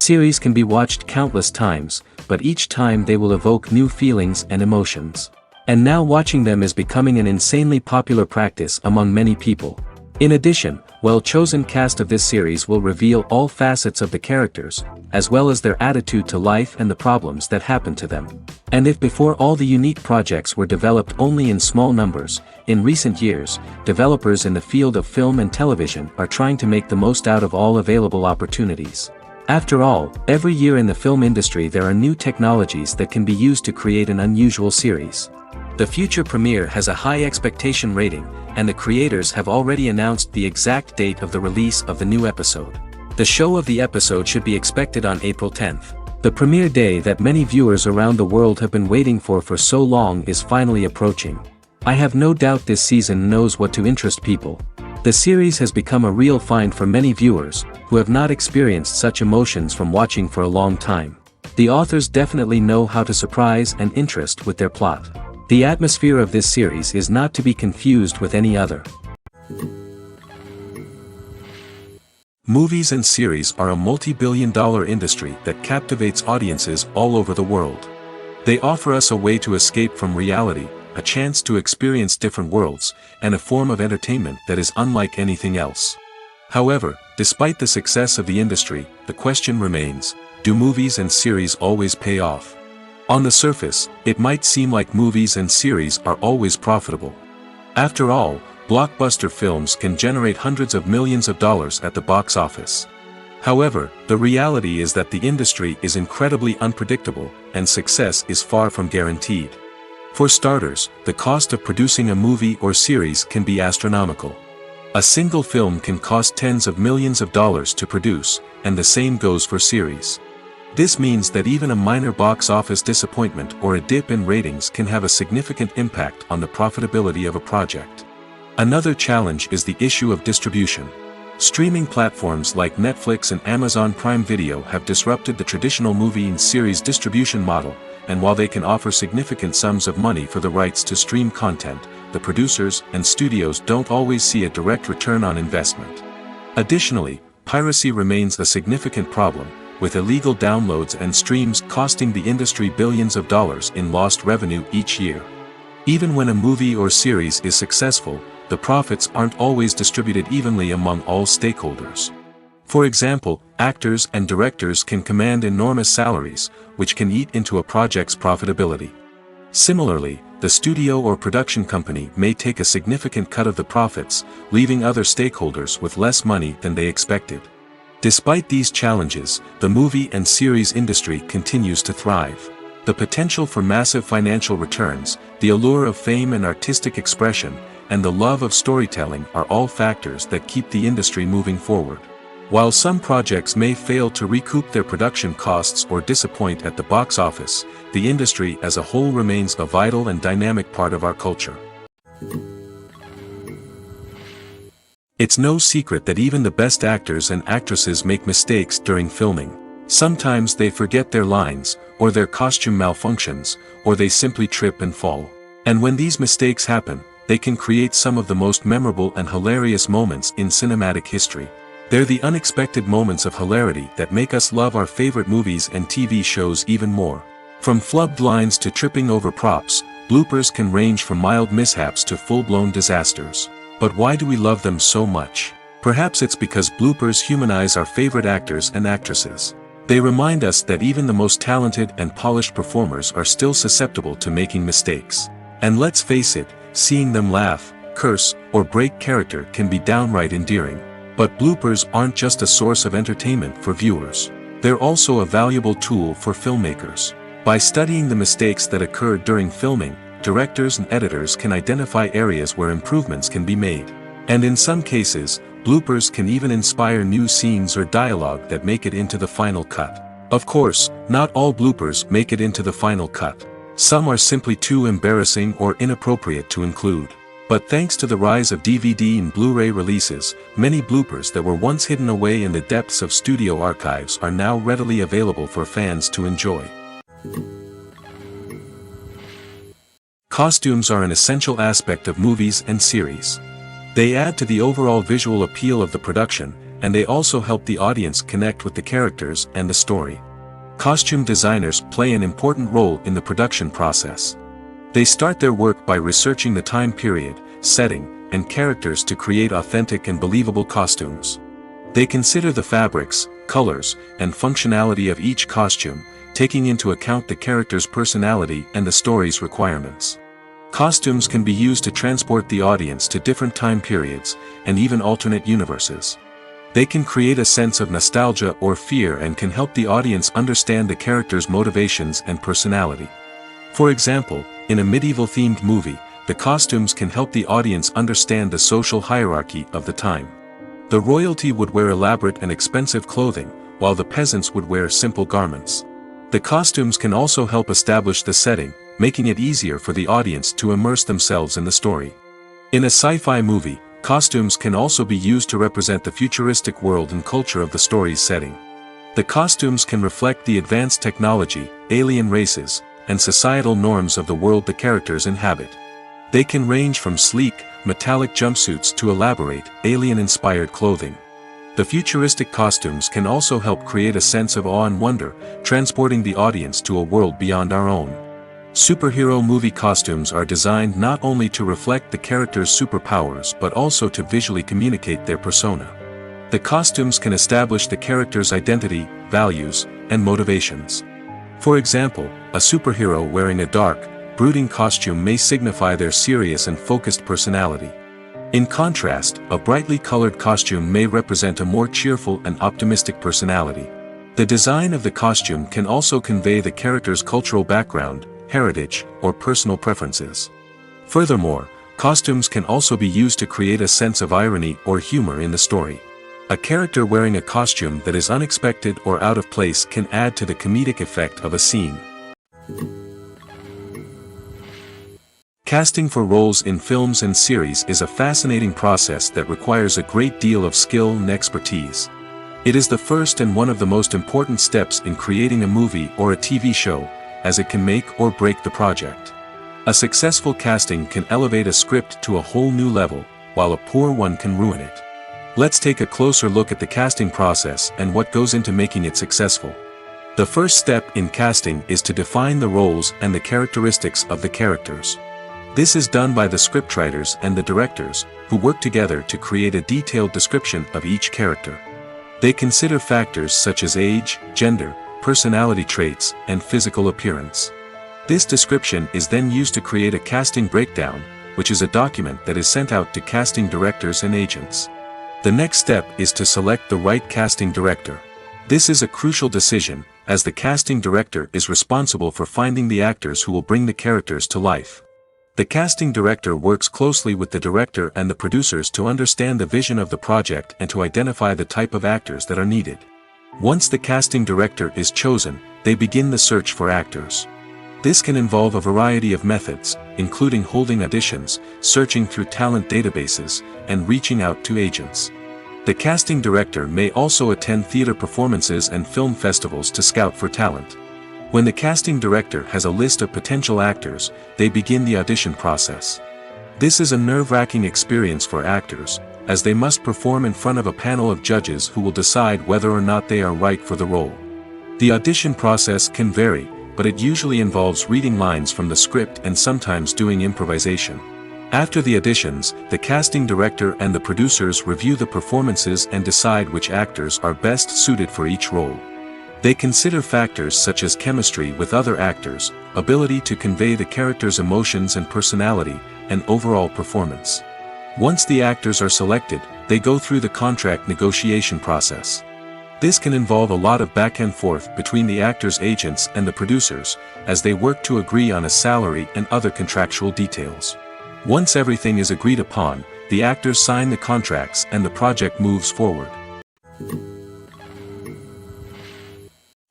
Series can be watched countless times, but each time they will evoke new feelings and emotions. And now watching them is becoming an insanely popular practice among many people. In addition, well-chosen cast of this series will reveal all facets of the characters, as well as their attitude to life and the problems that happen to them. And if before all the unique projects were developed only in small numbers, in recent years, developers in the field of film and television are trying to make the most out of all available opportunities. After all, every year in the film industry there are new technologies that can be used to create an unusual series. The future premiere has a high expectation rating, and the creators have already announced the exact date of the release of the new episode. The show of the episode should be expected on April 10th. The premiere day that many viewers around the world have been waiting for so long is finally approaching. I have no doubt this season knows what to interest people. The series has become a real find for many viewers, who have not experienced such emotions from watching for a long time. The authors definitely know how to surprise and interest with their plot. The atmosphere of this series is not to be confused with any other. Movies and series are a multi-billion-dollar industry that captivates audiences all over the world. They offer us a way to escape from reality, a chance to experience different worlds, and a form of entertainment that is unlike anything else. However, despite the success of the industry, the question remains, do movies and series always pay off? On the surface, it might seem like movies and series are always profitable. After all, blockbuster films can generate hundreds of millions of dollars at the box office. However, the reality is that the industry is incredibly unpredictable, and success is far from guaranteed. For starters, the cost of producing a movie or series can be astronomical. A single film can cost tens of millions of dollars to produce, and the same goes for series. This means that even a minor box office disappointment or a dip in ratings can have a significant impact on the profitability of a project. Another challenge is the issue of distribution. Streaming platforms like Netflix and Amazon Prime Video have disrupted the traditional movie and series distribution model, and while they can offer significant sums of money for the rights to stream content, the producers and studios don't always see a direct return on investment. Additionally, piracy remains a significant problem, with illegal downloads and streams costing the industry billions of dollars in lost revenue each year. Even when a movie or series is successful, the profits aren't always distributed evenly among all stakeholders. For example, actors and directors can command enormous salaries, which can eat into a project's profitability. Similarly, the studio or production company may take a significant cut of the profits, leaving other stakeholders with less money than they expected. Despite these challenges, the movie and series industry continues to thrive. The potential for massive financial returns, the allure of fame and artistic expression, and the love of storytelling are all factors that keep the industry moving forward. While some projects may fail to recoup their production costs or disappoint at the box office, the industry as a whole remains a vital and dynamic part of our culture. It's no secret that even the best actors and actresses make mistakes during filming. Sometimes they forget their lines, or their costume malfunctions, or they simply trip and fall. And when these mistakes happen, they can create some of the most memorable and hilarious moments in cinematic history. They're the unexpected moments of hilarity that make us love our favorite movies and TV shows even more. From flubbed lines to tripping over props, bloopers can range from mild mishaps to full-blown disasters. But why do we love them so much? Perhaps it's because bloopers humanize our favorite actors and actresses. They remind us that even the most talented and polished performers are still susceptible to making mistakes. And let's face it, seeing them laugh, curse, or break character can be downright endearing. But bloopers aren't just a source of entertainment for viewers. They're also a valuable tool for filmmakers. By studying the mistakes that occurred during filming, directors and editors can identify areas where improvements can be made. And in some cases, bloopers can even inspire new scenes or dialogue that make it into the final cut. Of course, not all bloopers make it into the final cut. Some are simply too embarrassing or inappropriate to include. But thanks to the rise of DVD and Blu-ray releases, many bloopers that were once hidden away in the depths of studio archives are now readily available for fans to enjoy. Costumes are an essential aspect of movies and series. They add to the overall visual appeal of the production, and they also help the audience connect with the characters and the story. Costume designers play an important role in the production process. They start their work by researching the time period, setting, and characters to create authentic and believable costumes. They consider the fabrics, colors, and functionality of each costume, taking into account the character's personality and the story's requirements. Costumes can be used to transport the audience to different time periods, and even alternate universes. They can create a sense of nostalgia or fear and can help the audience understand the character's motivations and personality. For example, in a medieval-themed movie, the costumes can help the audience understand the social hierarchy of the time. The royalty would wear elaborate and expensive clothing, while the peasants would wear simple garments. The costumes can also help establish the setting, making it easier for the audience to immerse themselves in the story. In a sci-fi movie, costumes can also be used to represent the futuristic world and culture of the story's setting. The costumes can reflect the advanced technology, alien races, and societal norms of the world the characters inhabit. They can range from sleek, metallic jumpsuits to elaborate, alien-inspired clothing. The futuristic costumes can also help create a sense of awe and wonder, transporting the audience to a world beyond our own. Superhero movie costumes are designed not only to reflect the character's superpowers but also to visually communicate their persona. The costumes can establish the character's identity, values, and motivations. For example, a superhero wearing a dark, brooding costume may signify their serious and focused personality. In contrast, a brightly colored costume may represent a more cheerful and optimistic personality. The design of the costume can also convey the character's cultural background, heritage, or personal preferences. Furthermore, costumes can also be used to create a sense of irony or humor in the story. A character wearing a costume that is unexpected or out of place can add to the comedic effect of a scene. Casting for roles in films and series is a fascinating process that requires a great deal of skill and expertise. It is the first and one of the most important steps in creating a movie or a TV show, as it can make or break the project. A successful casting can elevate a script to a whole new level, while a poor one can ruin it. Let's take a closer look at the casting process and what goes into making it successful. The first step in casting is to define the roles and the characteristics of the characters. This is done by the scriptwriters and the directors, who work together to create a detailed description of each character. They consider factors such as age, gender, personality traits, and physical appearance. This description is then used to create a casting breakdown, which is a document that is sent out to casting directors and agents. The next step is to select the right casting director. This is a crucial decision, as the casting director is responsible for finding the actors who will bring the characters to life. The casting director works closely with the director and the producers to understand the vision of the project and to identify the type of actors that are needed. Once the casting director is chosen, they begin the search for actors. This can involve a variety of methods, including holding auditions, searching through talent databases, and reaching out to agents. The casting director may also attend theater performances and film festivals to scout for talent. When the casting director has a list of potential actors, they begin the audition process. This is a nerve-wracking experience for actors, as they must perform in front of a panel of judges who will decide whether or not they are right for the role. The audition process can vary, but it usually involves reading lines from the script and sometimes doing improvisation. After the auditions, the casting director and the producers review the performances and decide which actors are best suited for each role. They consider factors such as chemistry with other actors, ability to convey the character's emotions and personality, and overall performance. Once the actors are selected, they go through the contract negotiation process. This can involve a lot of back and forth between the actors' agents and the producers, as they work to agree on a salary and other contractual details. Once everything is agreed upon, the actors sign the contracts and the project moves forward.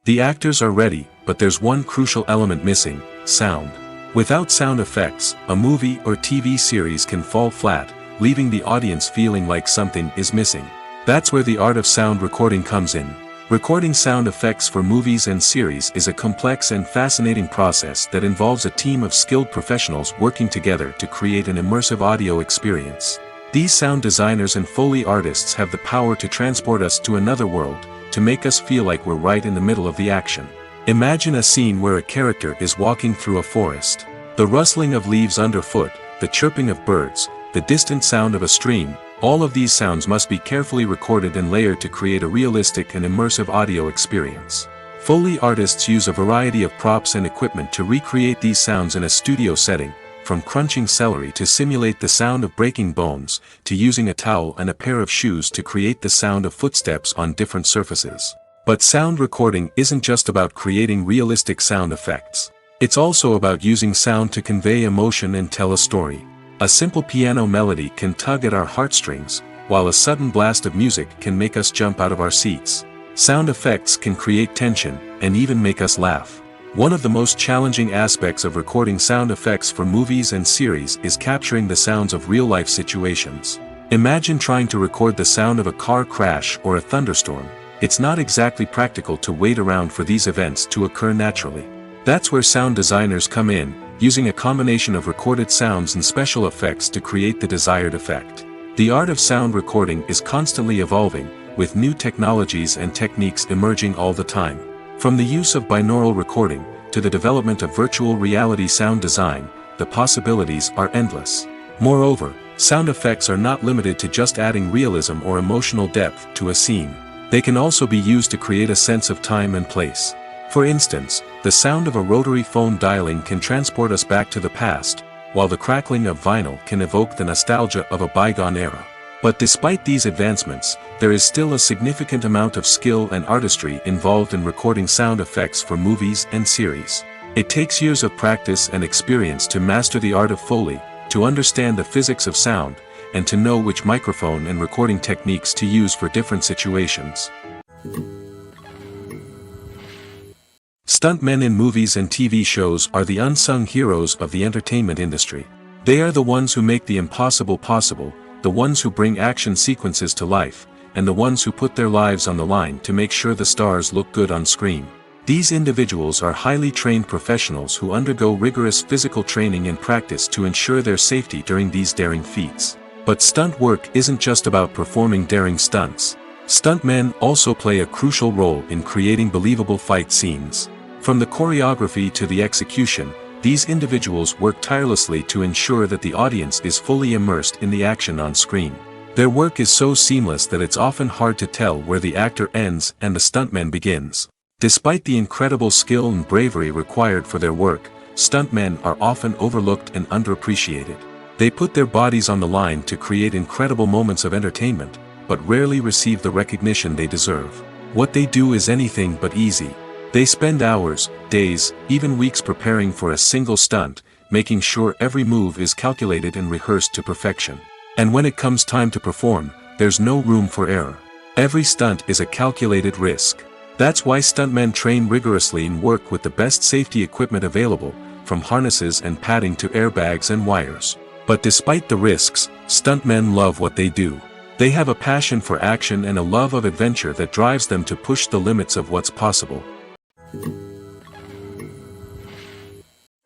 The actors are ready, but there's one crucial element missing: sound. Without sound effects, a movie or TV series can fall flat, leaving the audience feeling like something is missing. That's where the art of sound recording comes in. Recording sound effects for movies and series is a complex and fascinating process that involves a team of skilled professionals working together to create an immersive audio experience. These sound designers and Foley artists have the power to transport us to another world, to make us feel like we're right in the middle of the action. Imagine a scene where a character is walking through a forest. The rustling of leaves underfoot, the chirping of birds, the distant sound of a stream, all of these sounds must be carefully recorded and layered to create a realistic and immersive audio experience. Foley artists use a variety of props and equipment to recreate these sounds in a studio setting, from crunching celery to simulate the sound of breaking bones, to using a towel and a pair of shoes to create the sound of footsteps on different surfaces. But sound recording isn't just about creating realistic sound effects. It's also about using sound to convey emotion and tell a story. A simple piano melody can tug at our heartstrings, while a sudden blast of music can make us jump out of our seats. Sound effects can create tension, and even make us laugh. One of the most challenging aspects of recording sound effects for movies and series is capturing the sounds of real-life situations. Imagine trying to record the sound of a car crash or a thunderstorm. It's not exactly practical to wait around for these events to occur naturally. That's where sound designers come in, using a combination of recorded sounds and special effects to create the desired effect. The art of sound recording is constantly evolving, with new technologies and techniques emerging all the time. From the use of binaural recording, to the development of virtual reality sound design, the possibilities are endless. Moreover, sound effects are not limited to just adding realism or emotional depth to a scene. They can also be used to create a sense of time and place. For instance, the sound of a rotary phone dialing can transport us back to the past, while the crackling of vinyl can evoke the nostalgia of a bygone era. But despite these advancements, there is still a significant amount of skill and artistry involved in recording sound effects for movies and series. It takes years of practice and experience to master the art of Foley, to understand the physics of sound, and to know which microphone and recording techniques to use for different situations. Stuntmen in movies and TV shows are the unsung heroes of the entertainment industry. They are the ones who make the impossible possible, the ones who bring action sequences to life, and the ones who put their lives on the line to make sure the stars look good on screen. These individuals are highly trained professionals who undergo rigorous physical training and practice to ensure their safety during these daring feats. But stunt work isn't just about performing daring stunts. Stuntmen also play a crucial role in creating believable fight scenes. From the choreography to the execution, these individuals work tirelessly to ensure that the audience is fully immersed in the action on screen. Their work is so seamless that it's often hard to tell where the actor ends and the stuntman begins. Despite the incredible skill and bravery required for their work, stuntmen are often overlooked and underappreciated. They put their bodies on the line to create incredible moments of entertainment, but rarely receive the recognition they deserve. What they do is anything but easy. They spend hours, days, even weeks preparing for a single stunt, making sure every move is calculated and rehearsed to perfection. And when it comes time to perform, there's no room for error. Every stunt is a calculated risk. That's why stuntmen train rigorously and work with the best safety equipment available, from harnesses and padding to airbags and wires. But despite the risks, stuntmen love what they do. They have a passion for action and a love of adventure that drives them to push the limits of what's possible.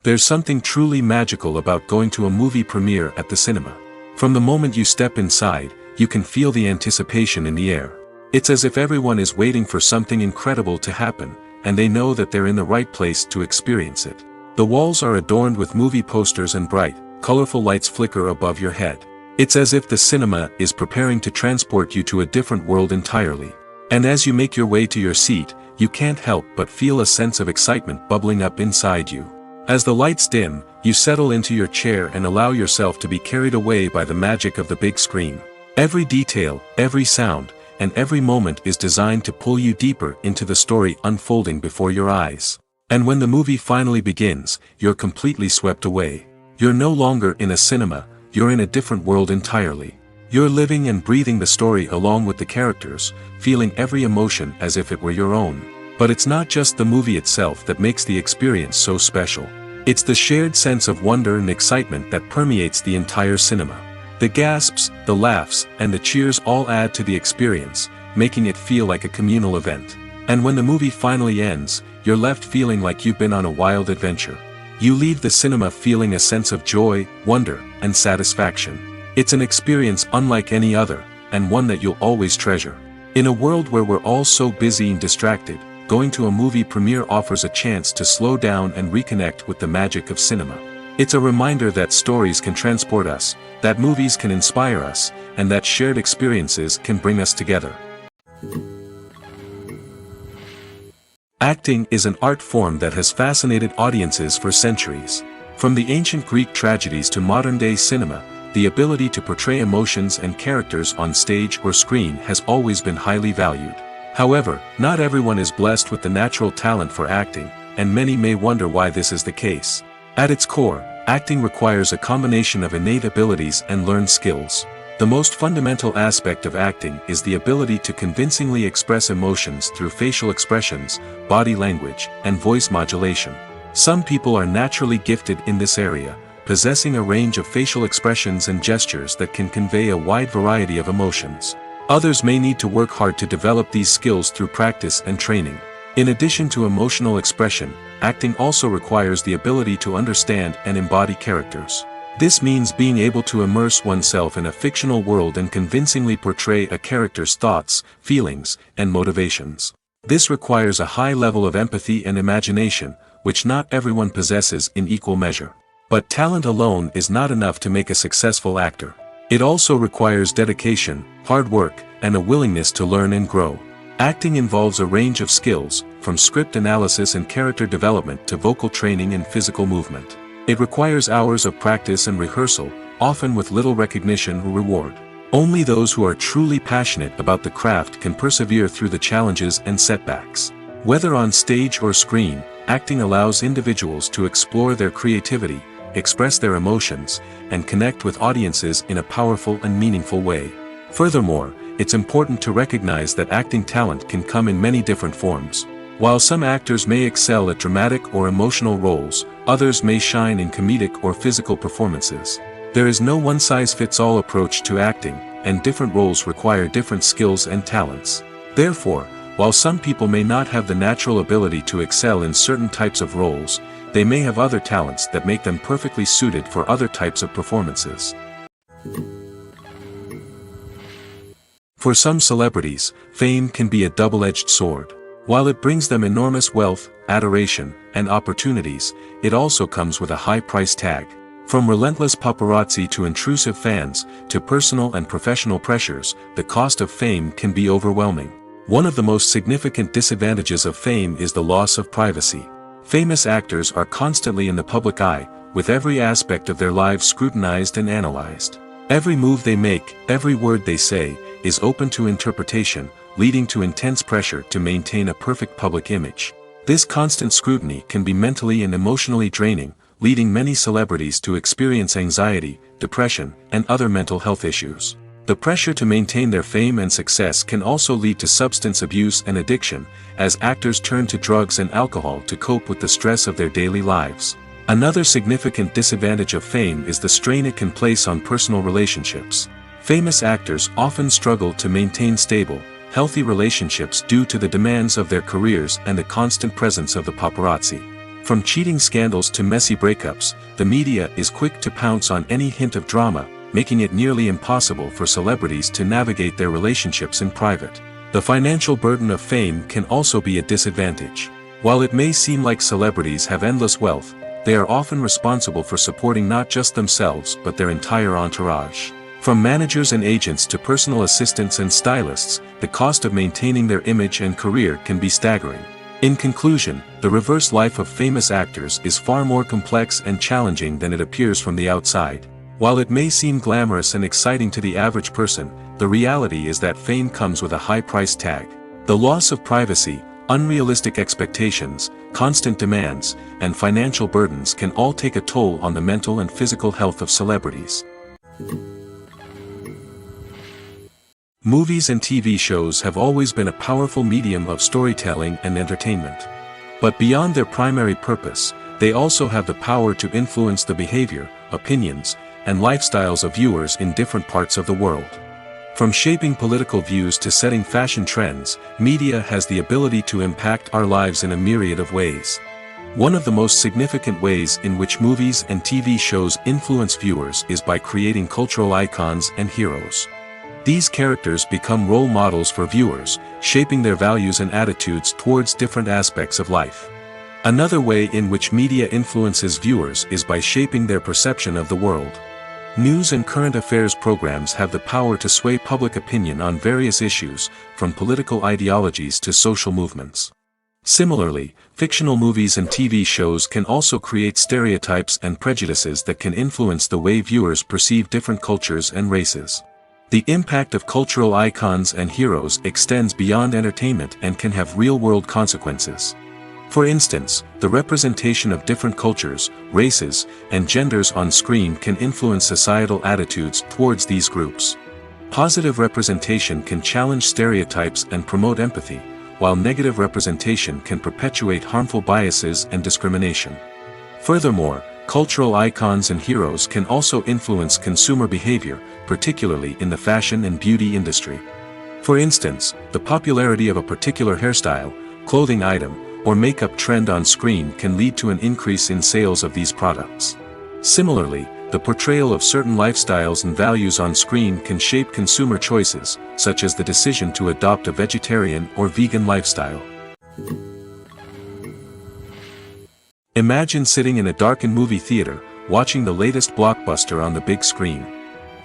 There's something truly magical about going to a movie premiere at the cinema. From the moment you step inside, you can feel the anticipation in the air. It's as if everyone is waiting for something incredible to happen, and they know that they're in the right place to experience it. The walls are adorned with movie posters and bright, colorful lights flicker above your head. It's as if the cinema is preparing to transport you to a different world entirely. And as you make your way to your seat, you can't help but feel a sense of excitement bubbling up inside you. As the lights dim, you settle into your chair and allow yourself to be carried away by the magic of the big screen. Every detail, every sound, and every moment is designed to pull you deeper into the story unfolding before your eyes. And when the movie finally begins, you're completely swept away. You're no longer in a cinema, you're in a different world entirely. You're living and breathing the story along with the characters, feeling every emotion as if it were your own. But it's not just the movie itself that makes the experience so special. It's the shared sense of wonder and excitement that permeates the entire cinema. The gasps, the laughs, and the cheers all add to the experience, making it feel like a communal event. And when the movie finally ends, you're left feeling like you've been on a wild adventure. You leave the cinema feeling a sense of joy, wonder, and satisfaction. It's an experience unlike any other, and one that you'll always treasure. In a world where we're all so busy and distracted, going to a movie premiere offers a chance to slow down and reconnect with the magic of cinema. It's a reminder that stories can transport us, that movies can inspire us, and that shared experiences can bring us together. Acting is an art form that has fascinated audiences for centuries. From the ancient Greek tragedies to modern-day cinema, the ability to portray emotions and characters on stage or screen has always been highly valued. However, not everyone is blessed with the natural talent for acting, and many may wonder why this is the case. At its core, acting requires a combination of innate abilities and learned skills. The most fundamental aspect of acting is the ability to convincingly express emotions through facial expressions, body language, and voice modulation. Some people are naturally gifted in this area, possessing a range of facial expressions and gestures that can convey a wide variety of emotions. Others may need to work hard to develop these skills through practice and training. In addition to emotional expression, acting also requires the ability to understand and embody characters. This means being able to immerse oneself in a fictional world and convincingly portray a character's thoughts, feelings, and motivations. This requires a high level of empathy and imagination, which not everyone possesses in equal measure. But talent alone is not enough to make a successful actor. It also requires dedication, hard work, and a willingness to learn and grow. Acting involves a range of skills, from script analysis and character development to vocal training and physical movement. It requires hours of practice and rehearsal, often with little recognition or reward. Only those who are truly passionate about the craft can persevere through the challenges and setbacks. Whether on stage or screen, acting allows individuals to explore their creativity, express their emotions, and connect with audiences in a powerful and meaningful way. Furthermore, it's important to recognize that acting talent can come in many different forms. While some actors may excel at dramatic or emotional roles, others may shine in comedic or physical performances. There is no one-size-fits-all approach to acting, and different roles require different skills and talents. Therefore, while some people may not have the natural ability to excel in certain types of roles, they may have other talents that make them perfectly suited for other types of performances. For some celebrities, fame can be a double-edged sword. While it brings them enormous wealth, adoration, and opportunities, it also comes with a high price tag. From relentless paparazzi to intrusive fans, to personal and professional pressures, the cost of fame can be overwhelming. One of the most significant disadvantages of fame is the loss of privacy. Famous actors are constantly in the public eye, with every aspect of their lives scrutinized and analyzed. Every move they make, every word they say, is open to interpretation, leading to intense pressure to maintain a perfect public image. This constant scrutiny can be mentally and emotionally draining, leading many celebrities to experience anxiety, depression, and other mental health issues. The pressure to maintain their fame and success can also lead to substance abuse and addiction, as actors turn to drugs and alcohol to cope with the stress of their daily lives. Another significant disadvantage of fame is the strain it can place on personal relationships. Famous actors often struggle to maintain stable, healthy relationships due to the demands of their careers and the constant presence of the paparazzi. From cheating scandals to messy breakups, the media is quick to pounce on any hint of drama, making it nearly impossible for celebrities to navigate their relationships in private. The financial burden of fame can also be a disadvantage. While it may seem like celebrities have endless wealth, they are often responsible for supporting not just themselves but their entire entourage. From managers and agents to personal assistants and stylists, the cost of maintaining their image and career can be staggering. In conclusion, the reverse life of famous actors is far more complex and challenging than it appears from the outside. While it may seem glamorous and exciting to the average person, the reality is that fame comes with a high price tag. The loss of privacy, unrealistic expectations, constant demands, and financial burdens can all take a toll on the mental and physical health of celebrities. Movies and TV shows have always been a powerful medium of storytelling and entertainment. But beyond their primary purpose, they also have the power to influence the behavior, opinions, and lifestyles of viewers in different parts of the world. From shaping political views to setting fashion trends, media has the ability to impact our lives in a myriad of ways. One of the most significant ways in which movies and TV shows influence viewers is by creating cultural icons and heroes. These characters become role models for viewers, shaping their values and attitudes towards different aspects of life. Another way in which media influences viewers is by shaping their perception of the world. News and current affairs programs have the power to sway public opinion on various issues, from political ideologies to social movements. Similarly, fictional movies and TV shows can also create stereotypes and prejudices that can influence the way viewers perceive different cultures and races. The impact of cultural icons and heroes extends beyond entertainment and can have real-world consequences. For instance, the representation of different cultures, races, and genders on screen can influence societal attitudes towards these groups. Positive representation can challenge stereotypes and promote empathy, while negative representation can perpetuate harmful biases and discrimination. Furthermore, cultural icons and heroes can also influence consumer behavior, particularly in the fashion and beauty industry. For instance, the popularity of a particular hairstyle, clothing item, or makeup trend on screen can lead to an increase in sales of these products. Similarly, the portrayal of certain lifestyles and values on screen can shape consumer choices, such as the decision to adopt a vegetarian or vegan lifestyle. Imagine sitting in a darkened movie theater, watching the latest blockbuster on the big screen.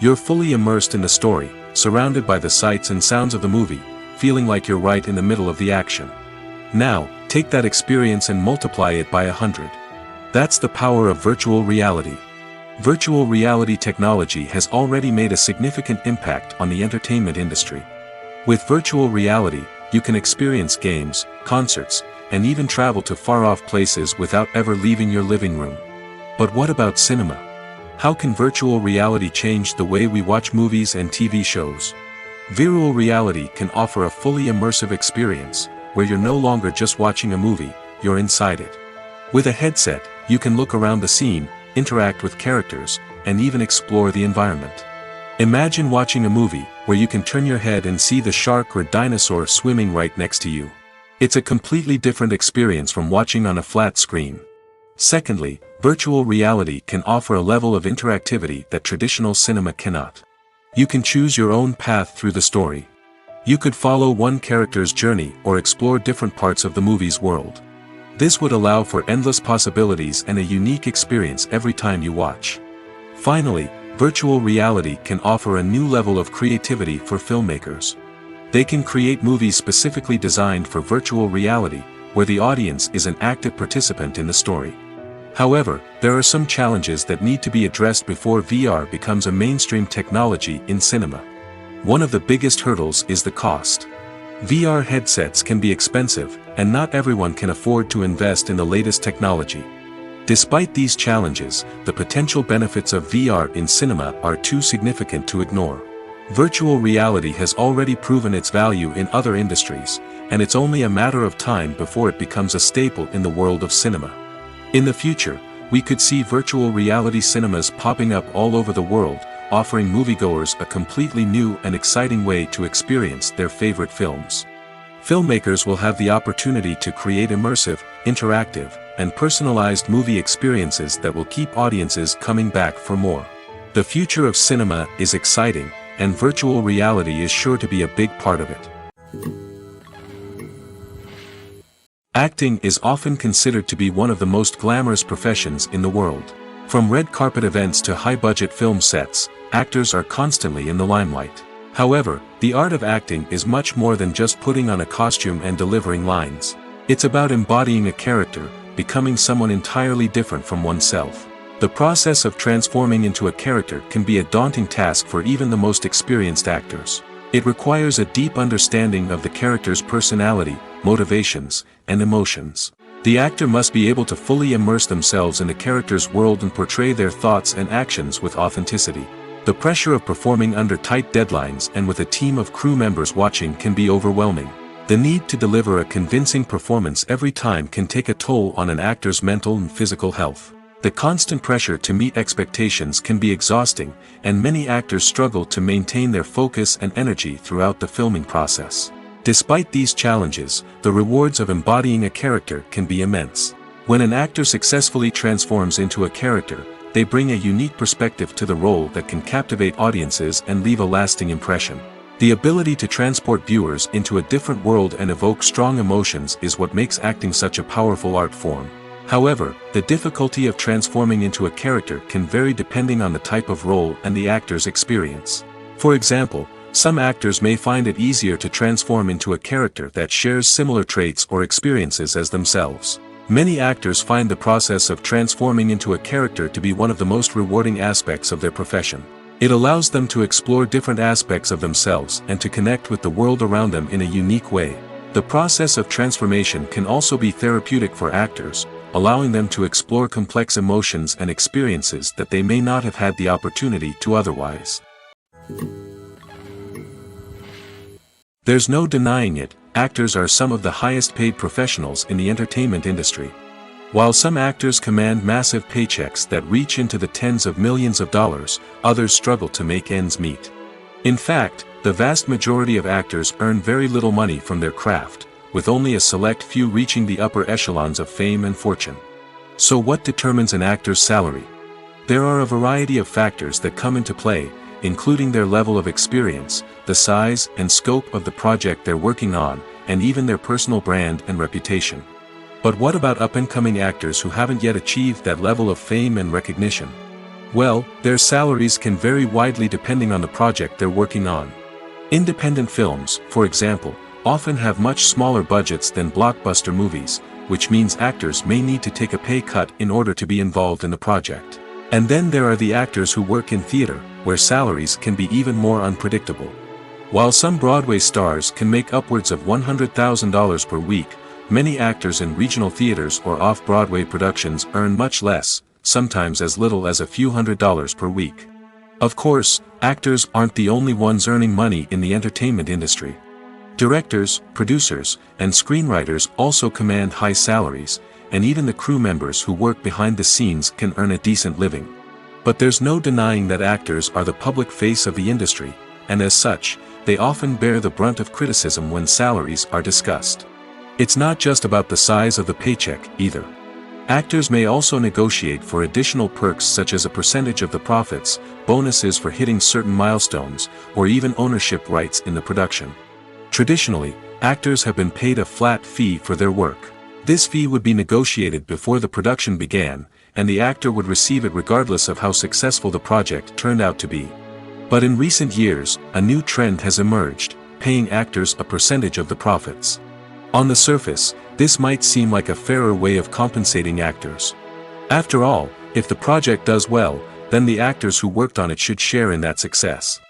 You're fully immersed in the story, surrounded by the sights and sounds of the movie, feeling like you're right in the middle of the action. Now, take that experience and multiply it by 100. That's the power of virtual reality. Virtual reality technology has already made a significant impact on the entertainment industry. With virtual reality, you can experience games, concerts, and even travel to far-off places without ever leaving your living room. But what about cinema? How can virtual reality change the way we watch movies and TV shows? Virtual reality can offer a fully immersive experience, where you're no longer just watching a movie, you're inside it. With a headset, you can look around the scene, interact with characters, and even explore the environment. Imagine watching a movie where you can turn your head and see the shark or dinosaur swimming right next to you. It's a completely different experience from watching on a flat screen. Secondly, virtual reality can offer a level of interactivity that traditional cinema cannot. You can choose your own path through the story. You could follow one character's journey or explore different parts of the movie's world. This would allow for endless possibilities and a unique experience every time you watch. Finally, virtual reality can offer a new level of creativity for filmmakers. They can create movies specifically designed for virtual reality, where the audience is an active participant in the story. However, there are some challenges that need to be addressed before VR becomes a mainstream technology in cinema. One of the biggest hurdles is the cost. VR headsets can be expensive, and not everyone can afford to invest in the latest technology. Despite these challenges, the potential benefits of VR in cinema are too significant to ignore. Virtual reality has already proven its value in other industries, and it's only a matter of time before it becomes a staple in the world of cinema. In the future, we could see virtual reality cinemas popping up all over the world, offering moviegoers a completely new and exciting way to experience their favorite films. Filmmakers will have the opportunity to create immersive, interactive, and personalized movie experiences that will keep audiences coming back for more. The future of cinema is exciting, and virtual reality is sure to be a big part of it. Acting is often considered to be one of the most glamorous professions in the world. From red carpet events to high-budget film sets, actors are constantly in the limelight. However, the art of acting is much more than just putting on a costume and delivering lines. It's about embodying a character, becoming someone entirely different from oneself. The process of transforming into a character can be a daunting task for even the most experienced actors. It requires a deep understanding of the character's personality, motivations, and emotions. The actor must be able to fully immerse themselves in the character's world and portray their thoughts and actions with authenticity. The pressure of performing under tight deadlines and with a team of crew members watching can be overwhelming. The need to deliver a convincing performance every time can take a toll on an actor's mental and physical health. The constant pressure to meet expectations can be exhausting, and many actors struggle to maintain their focus and energy throughout the filming process. Despite these challenges, the rewards of embodying a character can be immense. When an actor successfully transforms into a character, they bring a unique perspective to the role that can captivate audiences and leave a lasting impression. The ability to transport viewers into a different world and evoke strong emotions is what makes acting such a powerful art form. However, the difficulty of transforming into a character can vary depending on the type of role and the actor's experience. For example, some actors may find it easier to transform into a character that shares similar traits or experiences as themselves. Many actors find the process of transforming into a character to be one of the most rewarding aspects of their profession. It allows them to explore different aspects of themselves and to connect with the world around them in a unique way. The process of transformation can also be therapeutic for actors, allowing them to explore complex emotions and experiences that they may not have had the opportunity to otherwise. There's no denying it, actors are some of the highest paid professionals in the entertainment industry. While some actors command massive paychecks that reach into the tens of millions of dollars, others struggle to make ends meet. In fact, the vast majority of actors earn very little money from their craft, with only a select few reaching the upper echelons of fame and fortune. So what determines an actor's salary? There are a variety of factors that come into play, including their level of experience, the size and scope of the project they're working on, and even their personal brand and reputation. But what about up-and-coming actors who haven't yet achieved that level of fame and recognition? Well, their salaries can vary widely depending on the project they're working on. Independent films, for example, often have much smaller budgets than blockbuster movies, which means actors may need to take a pay cut in order to be involved in the project. And then there are the actors who work in theater, where salaries can be even more unpredictable. While some Broadway stars can make upwards of $100,000 per week, many actors in regional theaters or off-Broadway productions earn much less, sometimes as little as a few $100s per week. Of course, actors aren't the only ones earning money in the entertainment industry. Directors, producers, and screenwriters also command high salaries, and even the crew members who work behind the scenes can earn a decent living. But there's no denying that actors are the public face of the industry, and as such, they often bear the brunt of criticism when salaries are discussed. It's not just about the size of the paycheck, either. Actors may also negotiate for additional perks such as a percentage of the profits, bonuses for hitting certain milestones, or even ownership rights in the production. Traditionally, actors have been paid a flat fee for their work. This fee would be negotiated before the production began, and the actor would receive it regardless of how successful the project turned out to be. But in recent years, a new trend has emerged, paying actors a percentage of the profits. On the surface, this might seem like a fairer way of compensating actors. After all, if the project does well, then the actors who worked on it should share in that success.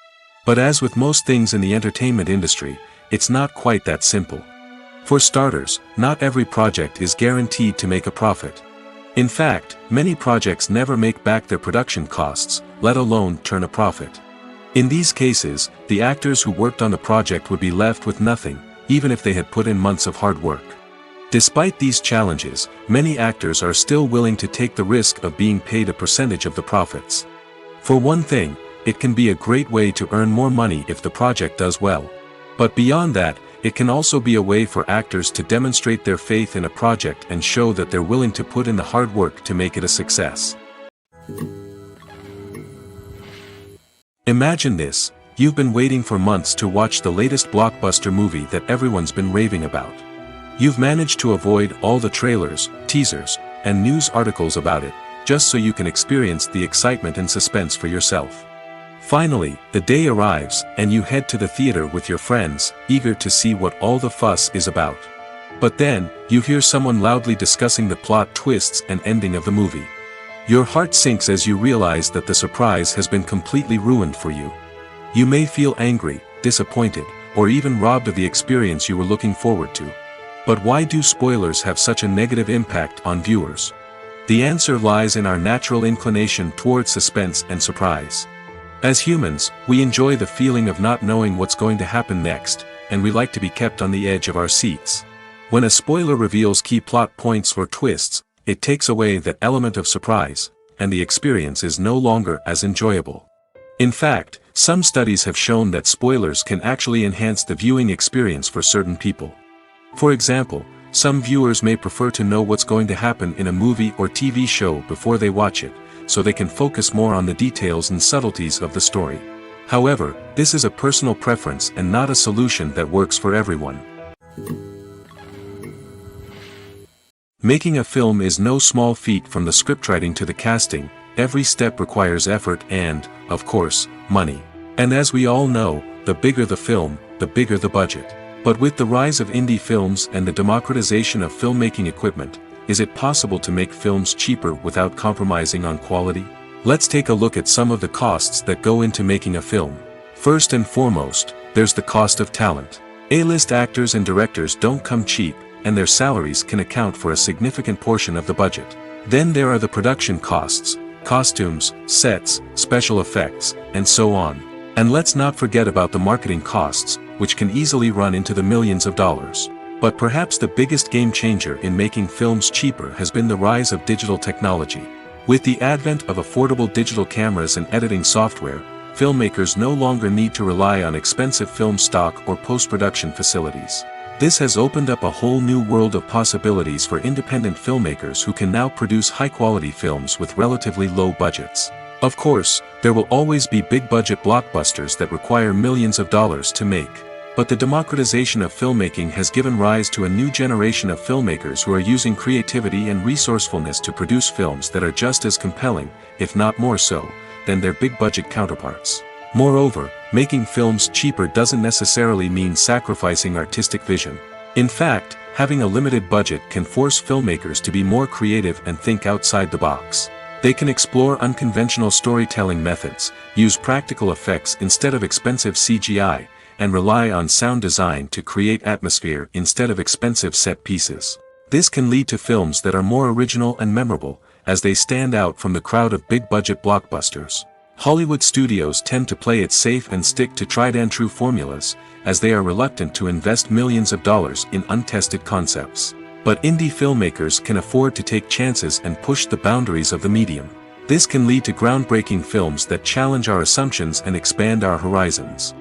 But as with most things in the entertainment industry, it's not quite that simple. For starters, not every project is guaranteed to make a profit. In fact, many projects never make back their production costs, let alone turn a profit. In these cases, the actors who worked on the project would be left with nothing, even if they had put in months of hard work. Despite these challenges, many actors are still willing to take the risk of being paid a percentage of the profits. For one thing, it can be a great way to earn more money if the project does well. But beyond that, it can also be a way for actors to demonstrate their faith in a project and show that they're willing to put in the hard work to make it a success. Imagine this: you've been waiting for months to watch the latest blockbuster movie that everyone's been raving about. You've managed to avoid all the trailers, teasers, and news articles about it, just so you can experience the excitement and suspense for yourself. Finally, the day arrives, and you head to the theater with your friends, eager to see what all the fuss is about. But then, you hear someone loudly discussing the plot twists and ending of the movie. Your heart sinks as you realize that the surprise has been completely ruined for you. You may feel angry, disappointed, or even robbed of the experience you were looking forward to. But why do spoilers have such a negative impact on viewers? The answer lies in our natural inclination toward suspense and surprise. As humans, we enjoy the feeling of not knowing what's going to happen next, and we like to be kept on the edge of our seats. When a spoiler reveals key plot points or twists, it takes away that element of surprise, and the experience is no longer as enjoyable. In fact, some studies have shown that spoilers can actually enhance the viewing experience for certain people. For example, Some viewers may prefer to know what's going to happen in a movie or TV show before they watch it, so they can focus more on the details and subtleties of the story. However, this is a personal preference and not a solution that works for everyone. Making a film is no small feat. From the scriptwriting to the casting, every step requires effort and, of course, money. And as we all know, the bigger the film, the bigger the budget. But with the rise of indie films and the democratization of filmmaking equipment, is it possible to make films cheaper without compromising on quality? Let's take a look at some of the costs that go into making a film. First and foremost, there's the cost of talent. A-list actors and directors don't come cheap, and their salaries can account for a significant portion of the budget. Then there are the production costs, costumes, sets, special effects, and so on. And let's not forget about the marketing costs, which can easily run into the millions of dollars. But perhaps the biggest game changer in making films cheaper has been the rise of digital technology. With the advent of affordable digital cameras and editing software, filmmakers no longer need to rely on expensive film stock or post-production facilities. This has opened up a whole new world of possibilities for independent filmmakers who can now produce high-quality films with relatively low budgets. Of course, there will always be big-budget blockbusters that require millions of dollars to make. But the democratization of filmmaking has given rise to a new generation of filmmakers who are using creativity and resourcefulness to produce films that are just as compelling, if not more so, than their big-budget counterparts. Moreover, making films cheaper doesn't necessarily mean sacrificing artistic vision. In fact, having a limited budget can force filmmakers to be more creative and think outside the box. They can explore unconventional storytelling methods, use practical effects instead of expensive CGI, and rely on sound design to create atmosphere instead of expensive set pieces. This can lead to films that are more original and memorable, as they stand out from the crowd of big-budget blockbusters. Hollywood studios tend to play it safe and stick to tried-and-true formulas, as they are reluctant to invest millions of dollars in untested concepts. But indie filmmakers can afford to take chances and push the boundaries of the medium. This can lead to groundbreaking films that challenge our assumptions and expand our horizons.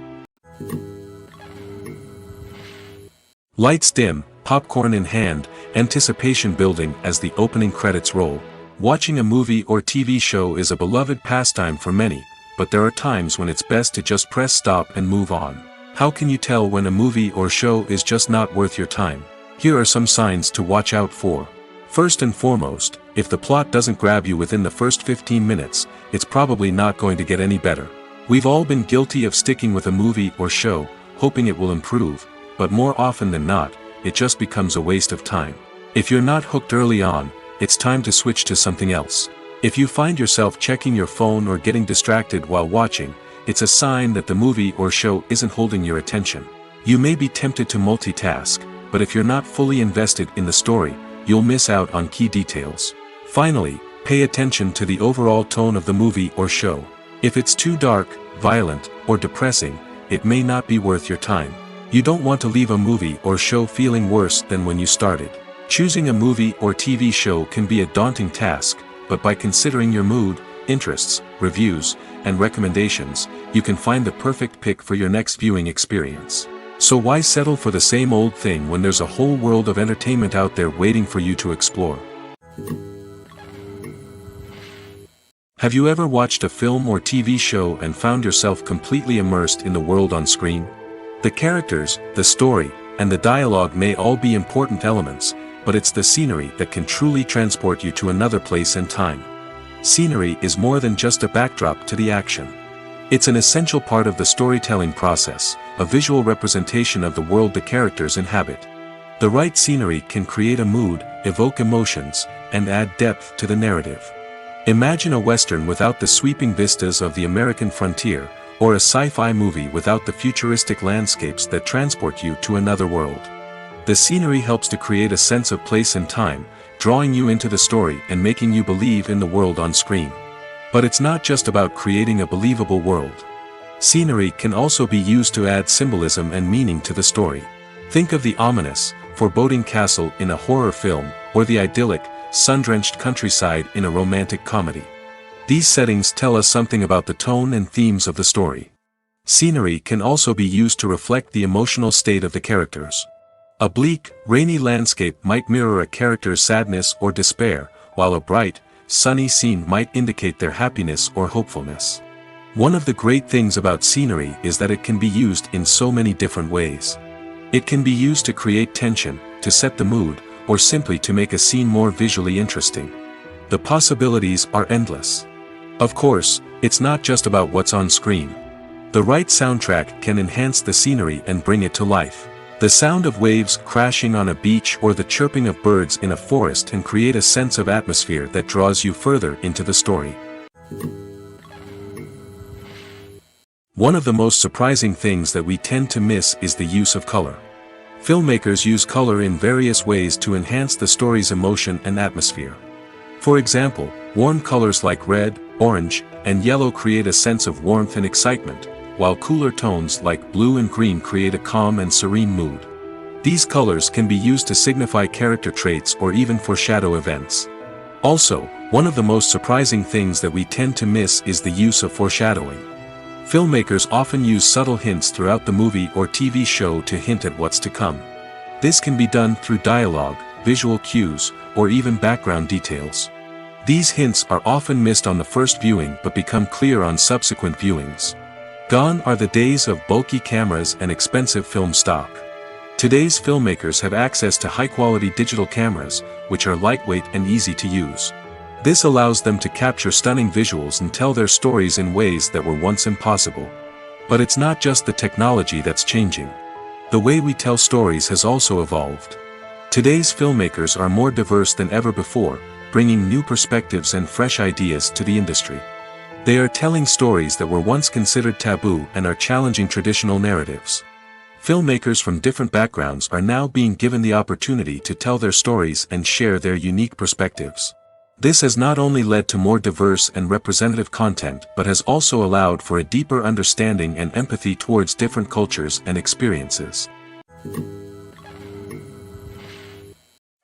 Lights dim, popcorn in hand, anticipation building as the opening credits roll. Watching a movie or TV show is a beloved pastime for many, but there are times when it's best to just press stop and move on. How can you tell when a movie or show is just not worth your time? Here are some signs to watch out for. First and foremost, if the plot doesn't grab you within the first 15 minutes, it's probably not going to get any better. We've all been guilty of sticking with a movie or show, hoping it will improve, but more often than not, it just becomes a waste of time. If you're not hooked early on, it's time to switch to something else. If you find yourself checking your phone or getting distracted while watching, it's a sign that the movie or show isn't holding your attention. You may be tempted to multitask, but if you're not fully invested in the story, you'll miss out on key details. Finally, pay attention to the overall tone of the movie or show. If it's too dark, violent, or depressing, it may not be worth your time. You don't want to leave a movie or show feeling worse than when you started. Choosing a movie or TV show can be a daunting task, but by considering your mood, interests, reviews, and recommendations, you can find the perfect pick for your next viewing experience. So why settle for the same old thing when there's a whole world of entertainment out there waiting for you to explore? Have you ever watched a film or TV show and found yourself completely immersed in the world on screen? The characters, the story, and the dialogue may all be important elements, but it's the scenery that can truly transport you to another place and time. Scenery is more than just a backdrop to the action. It's an essential part of the storytelling process, a visual representation of the world the characters inhabit. The right scenery can create a mood, evoke emotions, and add depth to the narrative. Imagine a Western without the sweeping vistas of the American frontier, or a sci-fi movie without the futuristic landscapes that transport you to another world. The scenery helps to create a sense of place and time, drawing you into the story and making you believe in the world on screen. But it's not just about creating a believable world. Scenery can also be used to add symbolism and meaning to the story. Think of the ominous, foreboding castle in a horror film, or the idyllic, sun-drenched countryside in a romantic comedy. These settings tell us something about the tone and themes of the story. Scenery can also be used to reflect the emotional state of the characters. A bleak, rainy landscape might mirror a character's sadness or despair, while a bright, sunny scene might indicate their happiness or hopefulness. One of the great things about scenery is that it can be used in so many different ways. It can be used to create tension, to set the mood, or simply to make a scene more visually interesting. The possibilities are endless. Of course, it's not just about what's on screen. The right soundtrack can enhance the scenery and bring it to life. The sound of waves crashing on a beach or the chirping of birds in a forest can create a sense of atmosphere that draws you further into the story. One of the most surprising things that we tend to miss is the use of color. Filmmakers use color in various ways to enhance the story's emotion and atmosphere. For example, warm colors like red, orange, and yellow create a sense of warmth and excitement, while cooler tones like blue and green create a calm and serene mood. These colors can be used to signify character traits or even foreshadow events. Also, one of the most surprising things that we tend to miss is the use of foreshadowing. Filmmakers often use subtle hints throughout the movie or TV show to hint at what's to come. This can be done through dialogue, visual cues, or even background details. These hints are often missed on the first viewing but become clear on subsequent viewings. Gone are the days of bulky cameras and expensive film stock. Today's filmmakers have access to high-quality digital cameras, which are lightweight and easy to use. This allows them to capture stunning visuals and tell their stories in ways that were once impossible. But it's not just the technology that's changing. The way we tell stories has also evolved. Today's filmmakers are more diverse than ever before, bringing new perspectives and fresh ideas to the industry. They are telling stories that were once considered taboo and are challenging traditional narratives. Filmmakers from different backgrounds are now being given the opportunity to tell their stories and share their unique perspectives. This has not only led to more diverse and representative content but has also allowed for a deeper understanding and empathy towards different cultures and experiences.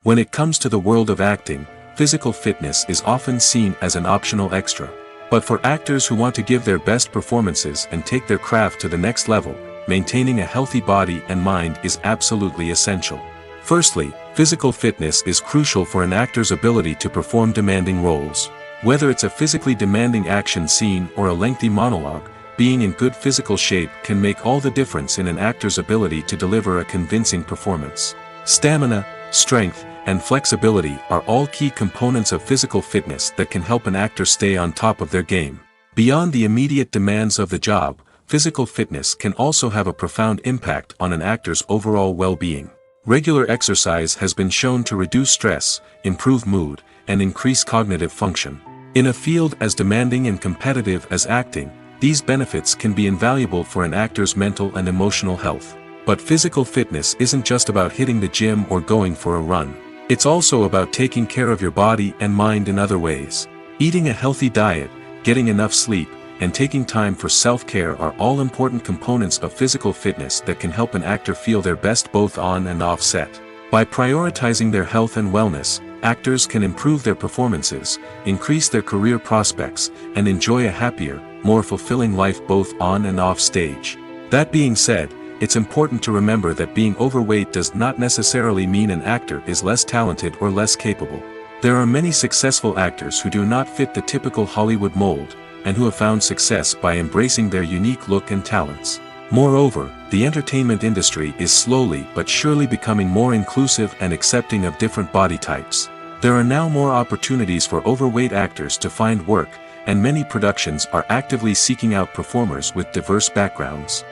When it comes to the world of acting, physical fitness is often seen as an optional extra. But for actors who want to give their best performances and take their craft to the next level, maintaining a healthy body and mind is absolutely essential. Firstly, physical fitness is crucial for an actor's ability to perform demanding roles. Whether it's a physically demanding action scene or a lengthy monologue, being in good physical shape can make all the difference in an actor's ability to deliver a convincing performance. Stamina, strength, and flexibility are all key components of physical fitness that can help an actor stay on top of their game. Beyond the immediate demands of the job, physical fitness can also have a profound impact on an actor's overall well-being. Regular exercise has been shown to reduce stress, improve mood, and increase cognitive function. In a field as demanding and competitive as acting, these benefits can be invaluable for an actor's mental and emotional health. But physical fitness isn't just about hitting the gym or going for a run. It's also about taking care of your body and mind in other ways. Eating a healthy diet, getting enough sleep, and taking time for self-care are all important components of physical fitness that can help an actor feel their best both on and off set. By prioritizing their health and wellness, actors can improve their performances, increase their career prospects, and enjoy a happier, more fulfilling life both on and off stage. That being said, it's important to remember that being overweight does not necessarily mean an actor is less talented or less capable. There are many successful actors who do not fit the typical Hollywood mold, and who have found success by embracing their unique look and talents. Moreover, the entertainment industry is slowly but surely becoming more inclusive and accepting of different body types. There are now more opportunities for overweight actors to find work, and many productions are actively seeking out performers with diverse backgrounds.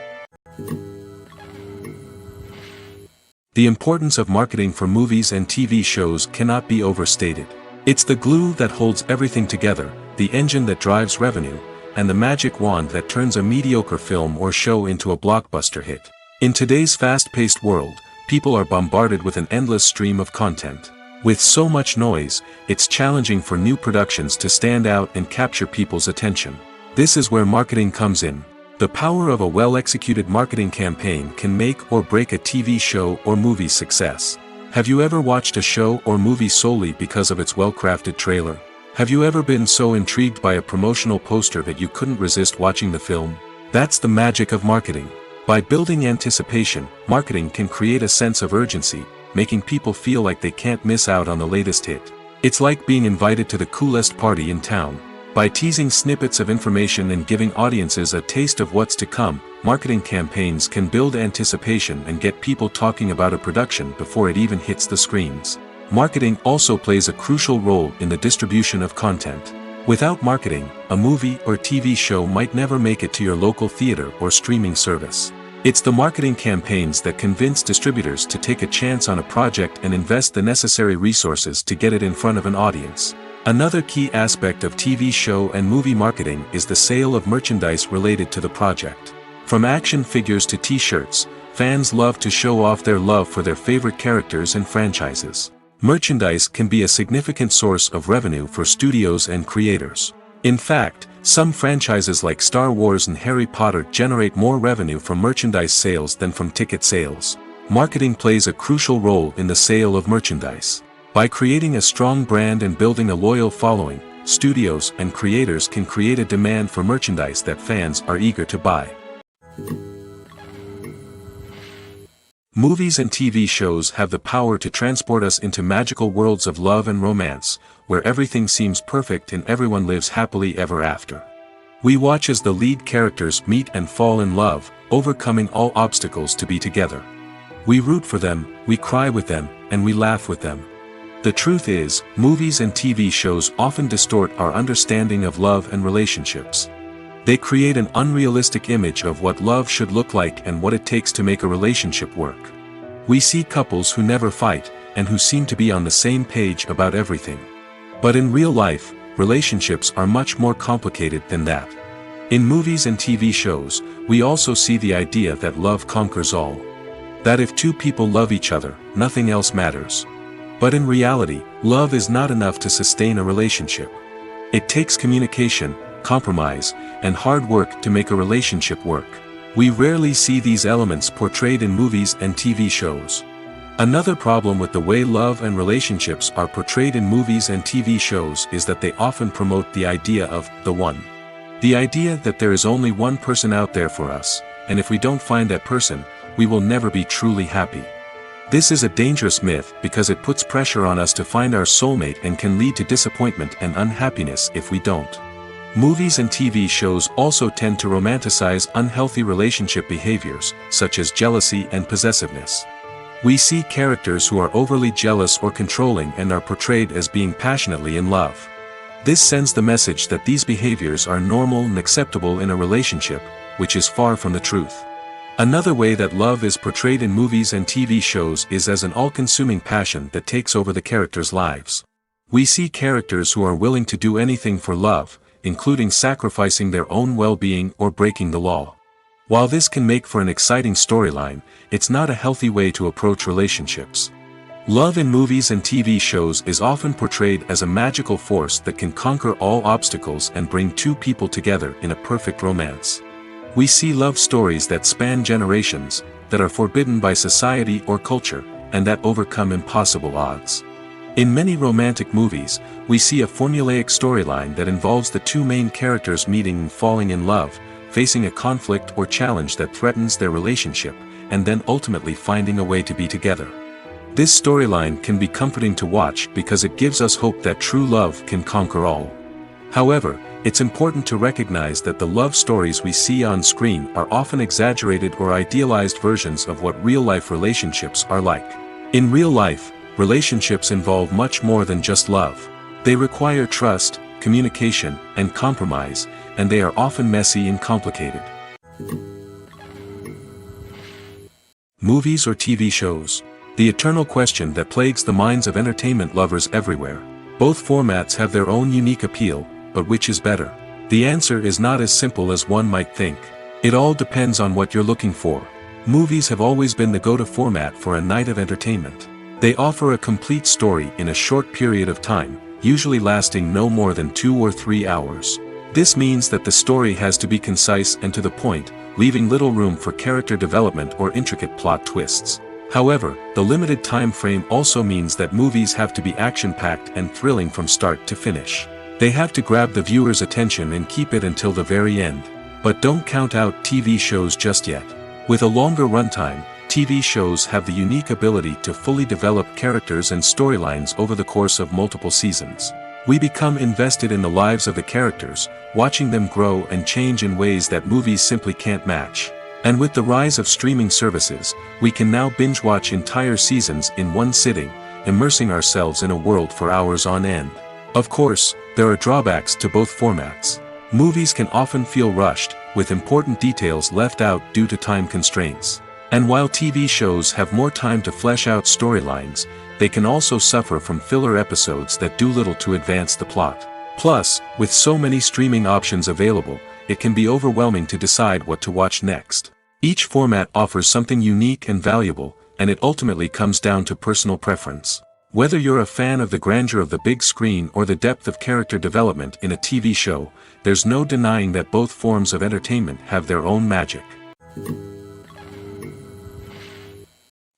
The importance of marketing for movies and TV shows cannot be overstated. It's the glue that holds everything together, the engine that drives revenue, and the magic wand that turns a mediocre film or show into a blockbuster hit. In today's fast-paced world, people are bombarded with an endless stream of content. With so much noise, it's challenging for new productions to stand out and capture people's attention. This is where marketing comes in. The power of a well-executed marketing campaign can make or break a TV show or movie's success. Have you ever watched a show or movie solely because of its well-crafted trailer? Have you ever been so intrigued by a promotional poster that you couldn't resist watching the film? That's the magic of marketing. By building anticipation, marketing can create a sense of urgency, making people feel like they can't miss out on the latest hit. It's like being invited to the coolest party in town. By teasing snippets of information and giving audiences a taste of what's to come, marketing campaigns can build anticipation and get people talking about a production before it even hits the screens. Marketing also plays a crucial role in the distribution of content. Without marketing, a movie or TV show might never make it to your local theater or streaming service. It's the marketing campaigns that convince distributors to take a chance on a project and invest the necessary resources to get it in front of an audience. Another key aspect of TV show and movie marketing is the sale of merchandise related to the project. From action figures to t-shirts, fans love to show off their love for their favorite characters and franchises. Merchandise can be a significant source of revenue for studios and creators. In fact, some franchises like Star Wars and Harry Potter generate more revenue from merchandise sales than from ticket sales. Marketing plays a crucial role in the sale of merchandise. By creating a strong brand and building a loyal following, studios and creators can create a demand for merchandise that fans are eager to buy. Movies and TV shows have the power to transport us into magical worlds of love and romance, where everything seems perfect and everyone lives happily ever after. We watch as the lead characters meet and fall in love, overcoming all obstacles to be together. We root for them, we cry with them, and we laugh with them. The truth is, movies and TV shows often distort our understanding of love and relationships. They create an unrealistic image of what love should look like and what it takes to make a relationship work. We see couples who never fight, and who seem to be on the same page about everything. But in real life, relationships are much more complicated than that. In movies and TV shows, we also see the idea that love conquers all. That if two people love each other, nothing else matters. But in reality, love is not enough to sustain a relationship. It takes communication, compromise, and hard work to make a relationship work. We rarely see these elements portrayed in movies and TV shows. Another problem with the way love and relationships are portrayed in movies and TV shows is that they often promote the idea of the one. The idea that there is only one person out there for us, and if we don't find that person, we will never be truly happy. This is a dangerous myth because it puts pressure on us to find our soulmate and can lead to disappointment and unhappiness if we don't. Movies and TV shows also tend to romanticize unhealthy relationship behaviors, such as jealousy and possessiveness. We see characters who are overly jealous or controlling and are portrayed as being passionately in love. This sends the message that these behaviors are normal and acceptable in a relationship, which is far from the truth. Another way that love is portrayed in movies and TV shows is as an all-consuming passion that takes over the characters' lives. We see characters who are willing to do anything for love, including sacrificing their own well-being or breaking the law. While this can make for an exciting storyline, it's not a healthy way to approach relationships. Love in movies and TV shows is often portrayed as a magical force that can conquer all obstacles and bring two people together in a perfect romance. We see love stories that span generations, that are forbidden by society or culture, and that overcome impossible odds. In many romantic movies, we see a formulaic storyline that involves the two main characters meeting and falling in love, facing a conflict or challenge that threatens their relationship, and then ultimately finding a way to be together. This storyline can be comforting to watch because it gives us hope that true love can conquer all. However, it's important to recognize that the love stories we see on screen are often exaggerated or idealized versions of what real-life relationships are like. In real life, relationships involve much more than just love. They require trust, communication, and compromise, and they are often messy and complicated. Movies or TV shows? The eternal question that plagues the minds of entertainment lovers everywhere. Both formats have their own unique appeal, but which is better? The answer is not as simple as one might think. It all depends on what you're looking for. Movies have always been the go-to format for a night of entertainment. They offer a complete story in a short period of time, usually lasting no more than 2 or 3 hours. This means that the story has to be concise and to the point, leaving little room for character development or intricate plot twists. However, the limited time frame also means that movies have to be action-packed and thrilling from start to finish. They have to grab the viewer's attention and keep it until the very end. But don't count out TV shows just yet. With a longer runtime, TV shows have the unique ability to fully develop characters and storylines over the course of multiple seasons. We become invested in the lives of the characters, watching them grow and change in ways that movies simply can't match. And with the rise of streaming services, we can now binge-watch entire seasons in one sitting, immersing ourselves in a world for hours on end. Of course, there are drawbacks to both formats. Movies can often feel rushed, with important details left out due to time constraints. And while TV shows have more time to flesh out storylines, they can also suffer from filler episodes that do little to advance the plot. Plus, with so many streaming options available, it can be overwhelming to decide what to watch next. Each format offers something unique and valuable, and it ultimately comes down to personal preference. Whether you're a fan of the grandeur of the big screen or the depth of character development in a TV show, there's no denying that both forms of entertainment have their own magic.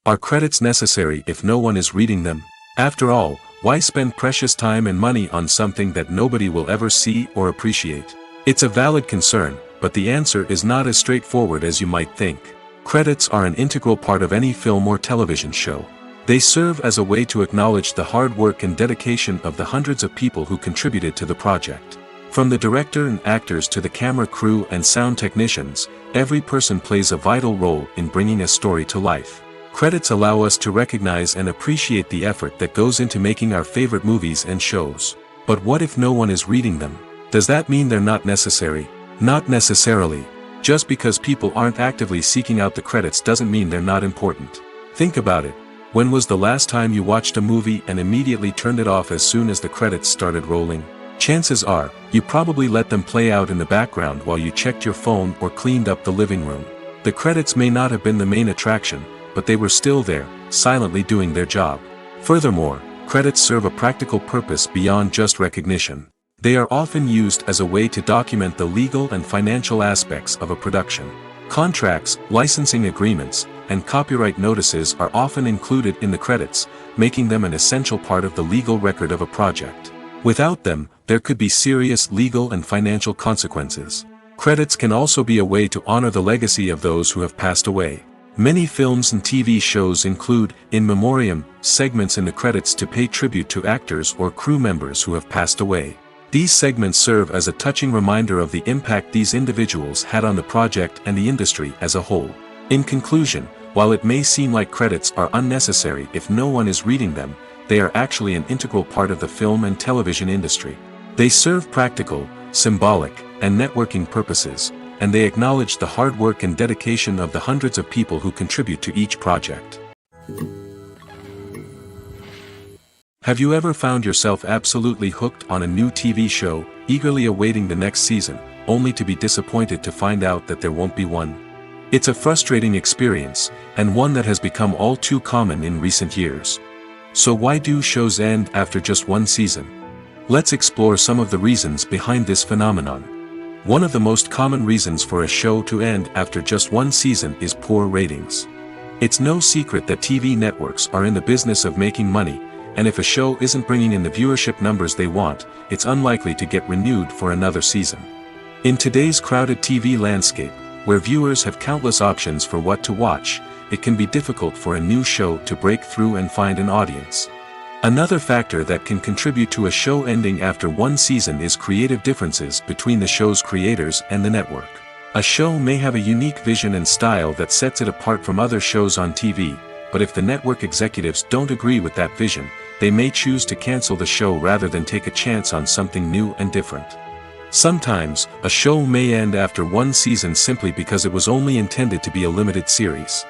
Are credits necessary if no one is reading them? After all, why spend precious time and money on something that nobody will ever see or appreciate? It's a valid concern, but the answer is not as straightforward as you might think. Credits are an integral part of any film or television show. They serve as a way to acknowledge the hard work and dedication of the hundreds of people who contributed to the project. From the director and actors to the camera crew and sound technicians, every person plays a vital role in bringing a story to life. Credits allow us to recognize and appreciate the effort that goes into making our favorite movies and shows. But what if no one is reading them? Does that mean they're not necessary? Not necessarily. Just because people aren't actively seeking out the credits doesn't mean they're not important. Think about it. When was the last time you watched a movie and immediately turned it off as soon as the credits started rolling? Chances are, you probably let them play out in the background while you checked your phone or cleaned up the living room. The credits may not have been the main attraction, but they were still there, silently doing their job. Furthermore, credits serve a practical purpose beyond just recognition. They are often used as a way to document the legal and financial aspects of a production. Contracts, licensing agreements, and copyright notices are often included in the credits, making them an essential part of the legal record of a project. Without them, there could be serious legal and financial consequences. Credits can also be a way to honor the legacy of those who have passed away. Many films and TV shows include, in memoriam, segments in the credits to pay tribute to actors or crew members who have passed away. These segments serve as a touching reminder of the impact these individuals had on the project and the industry as a whole. In conclusion, while it may seem like credits are unnecessary if no one is reading them, they are actually an integral part of the film and television industry. They serve practical, symbolic, and networking purposes, and they acknowledge the hard work and dedication of the hundreds of people who contribute to each project. Have you ever found yourself absolutely hooked on a new TV show, eagerly awaiting the next season, only to be disappointed to find out that there won't be one? It's a frustrating experience, and one that has become all too common in recent years. So why do shows end after just one season? Let's explore some of the reasons behind this phenomenon. One of the most common reasons for a show to end after just one season is poor ratings. It's no secret that TV networks are in the business of making money, and if a show isn't bringing in the viewership numbers they want, it's unlikely to get renewed for another season. In today's crowded TV landscape, where viewers have countless options for what to watch, it can be difficult for a new show to break through and find an audience. Another factor that can contribute to a show ending after one season is creative differences between the show's creators and the network. A show may have a unique vision and style that sets it apart from other shows on TV, but if the network executives don't agree with that vision, they may choose to cancel the show rather than take a chance on something new and different. Sometimes, a show may end after one season simply because it was only intended to be a limited series.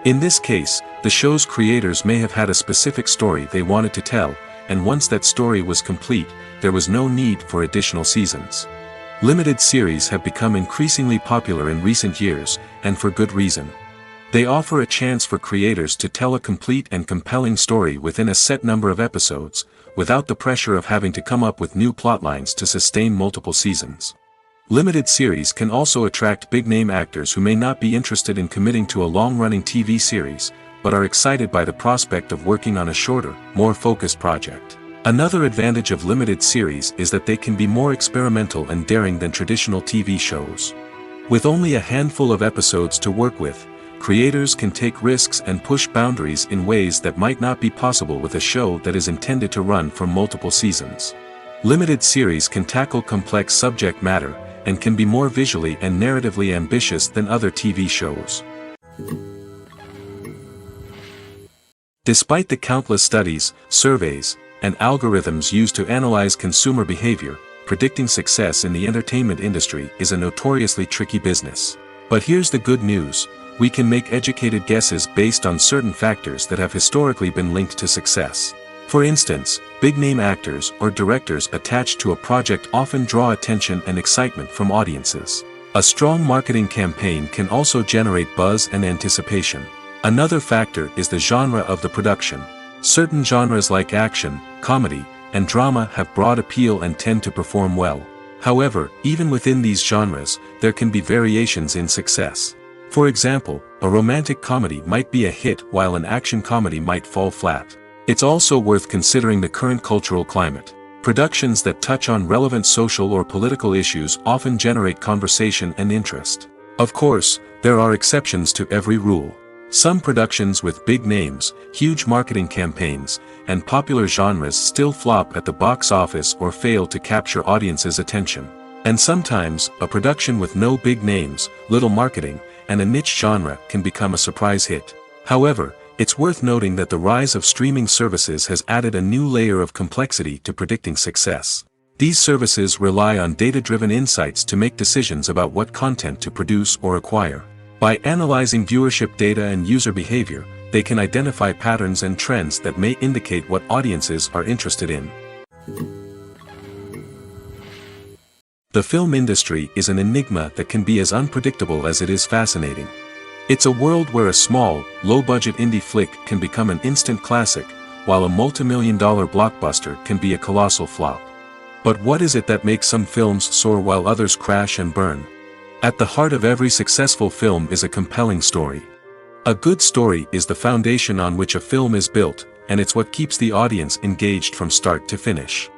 In this case, the show's creators may have had a specific story they wanted to tell, and once that story was complete, there was no need for additional seasons. Limited series have become increasingly popular in recent years, and for good reason. They offer a chance for creators to tell a complete and compelling story within a set number of episodes, without the pressure of having to come up with new plotlines to sustain multiple seasons. Limited series can also attract big-name actors who may not be interested in committing to a long-running TV series, but are excited by the prospect of working on a shorter, more focused project. Another advantage of limited series is that they can be more experimental and daring than traditional TV shows. With only a handful of episodes to work with, creators can take risks and push boundaries in ways that might not be possible with a show that is intended to run for multiple seasons. Limited series can tackle complex subject matter, and can be more visually and narratively ambitious than other TV shows. Despite the countless studies, surveys, and algorithms used to analyze consumer behavior, predicting success in the entertainment industry is a notoriously tricky business. But here's the good news: we can make educated guesses based on certain factors that have historically been linked to success. For instance, big-name actors or directors attached to a project often draw attention and excitement from audiences. A strong marketing campaign can also generate buzz and anticipation. Another factor is the genre of the production. Certain genres like action, comedy, and drama have broad appeal and tend to perform well. However, even within these genres, there can be variations in success. For example, a romantic comedy might be a hit while an action comedy might fall flat. It's also worth considering the current cultural climate. Productions that touch on relevant social or political issues often generate conversation and interest. Of course, there are exceptions to every rule. Some productions with big names, huge marketing campaigns, and popular genres still flop at the box office or fail to capture audiences' attention. And sometimes, a production with no big names, little marketing, and a niche genre can become a surprise hit. However, it's worth noting that the rise of streaming services has added a new layer of complexity to predicting success. These services rely on data-driven insights to make decisions about what content to produce or acquire. By analyzing viewership data and user behavior, they can identify patterns and trends that may indicate what audiences are interested in. The film industry is an enigma that can be as unpredictable as it is fascinating. It's a world where a small, low-budget indie flick can become an instant classic, while a multi-million-dollar blockbuster can be a colossal flop. But what is it that makes some films soar while others crash and burn? At the heart of every successful film is a compelling story. A good story is the foundation on which a film is built, and it's what keeps the audience engaged from start to finish.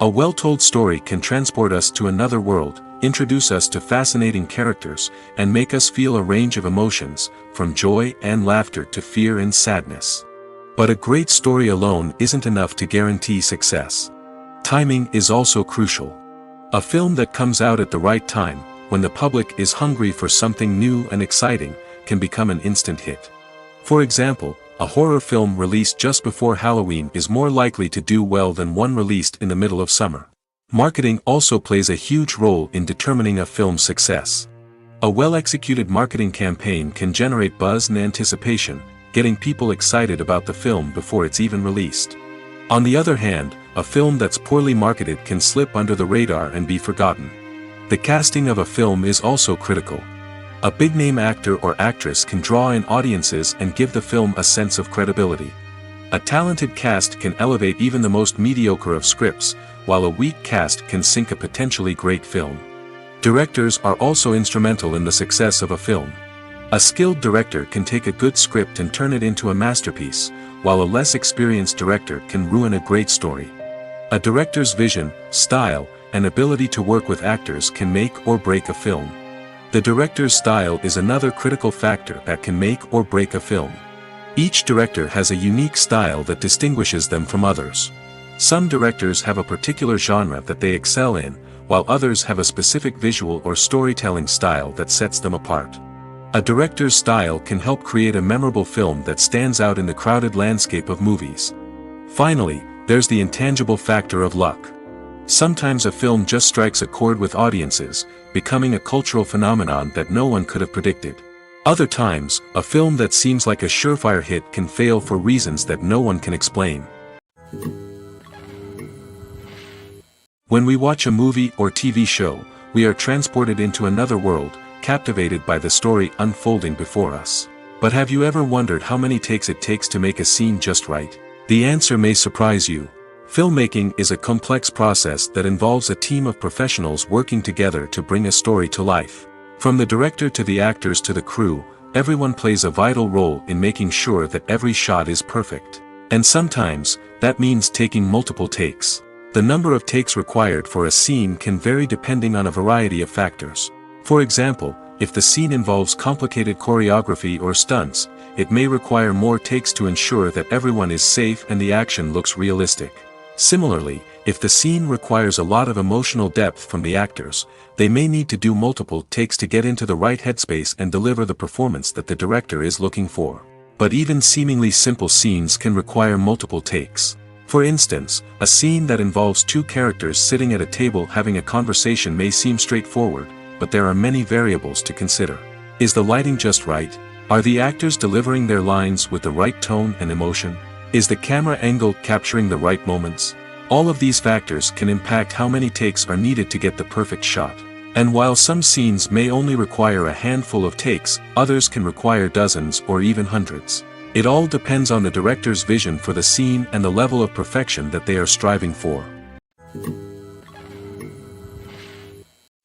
A well-told story can transport us to another world, introduce us to fascinating characters, and make us feel a range of emotions, from joy and laughter to fear and sadness. But a great story alone isn't enough to guarantee success. Timing is also crucial. A film that comes out at the right time, when the public is hungry for something new and exciting, can become an instant hit. For example, a horror film released just before Halloween is more likely to do well than one released in the middle of summer. Marketing also plays a huge role in determining a film's success. A well-executed marketing campaign can generate buzz and anticipation, getting people excited about the film before it's even released. On the other hand, a film that's poorly marketed can slip under the radar and be forgotten. The casting of a film is also critical. A big-name actor or actress can draw in audiences and give the film a sense of credibility. A talented cast can elevate even the most mediocre of scripts, while a weak cast can sink a potentially great film. Directors are also instrumental in the success of a film. A skilled director can take a good script and turn it into a masterpiece, while a less experienced director can ruin a great story. A director's vision, style, and ability to work with actors can make or break a film. The director's style is another critical factor that can make or break a film. Each director has a unique style that distinguishes them from others. Some directors have a particular genre that they excel in, while others have a specific visual or storytelling style that sets them apart. A director's style can help create a memorable film that stands out in the crowded landscape of movies. Finally, there's the intangible factor of luck. Sometimes a film just strikes a chord with audiences, becoming a cultural phenomenon that no one could have predicted. Other times, a film that seems like a surefire hit can fail for reasons that no one can explain. When we watch a movie or TV show, we are transported into another world, captivated by the story unfolding before us. But have you ever wondered how many takes it takes to make a scene just right? The answer may surprise you. Filmmaking is a complex process that involves a team of professionals working together to bring a story to life. From the director to the actors to the crew, everyone plays a vital role in making sure that every shot is perfect. And sometimes, that means taking multiple takes. The number of takes required for a scene can vary depending on a variety of factors. For example, If the scene involves complicated choreography or stunts, it may require more takes to ensure that everyone is safe and the action looks realistic. Similarly, if the scene requires a lot of emotional depth from the actors, they may need to do multiple takes to get into the right headspace and deliver the performance that the director is looking for. But even seemingly simple scenes can require multiple takes. For instance, a scene that involves two characters sitting at a table having a conversation may seem straightforward, but there are many variables to consider. Is the lighting just right? Are the actors delivering their lines with the right tone and emotion? Is the camera angle capturing the right moments? All of these factors can impact how many takes are needed to get the perfect shot. And while some scenes may only require a handful of takes, others can require dozens or even hundreds. It all depends on the director's vision for the scene and the level of perfection that they are striving for.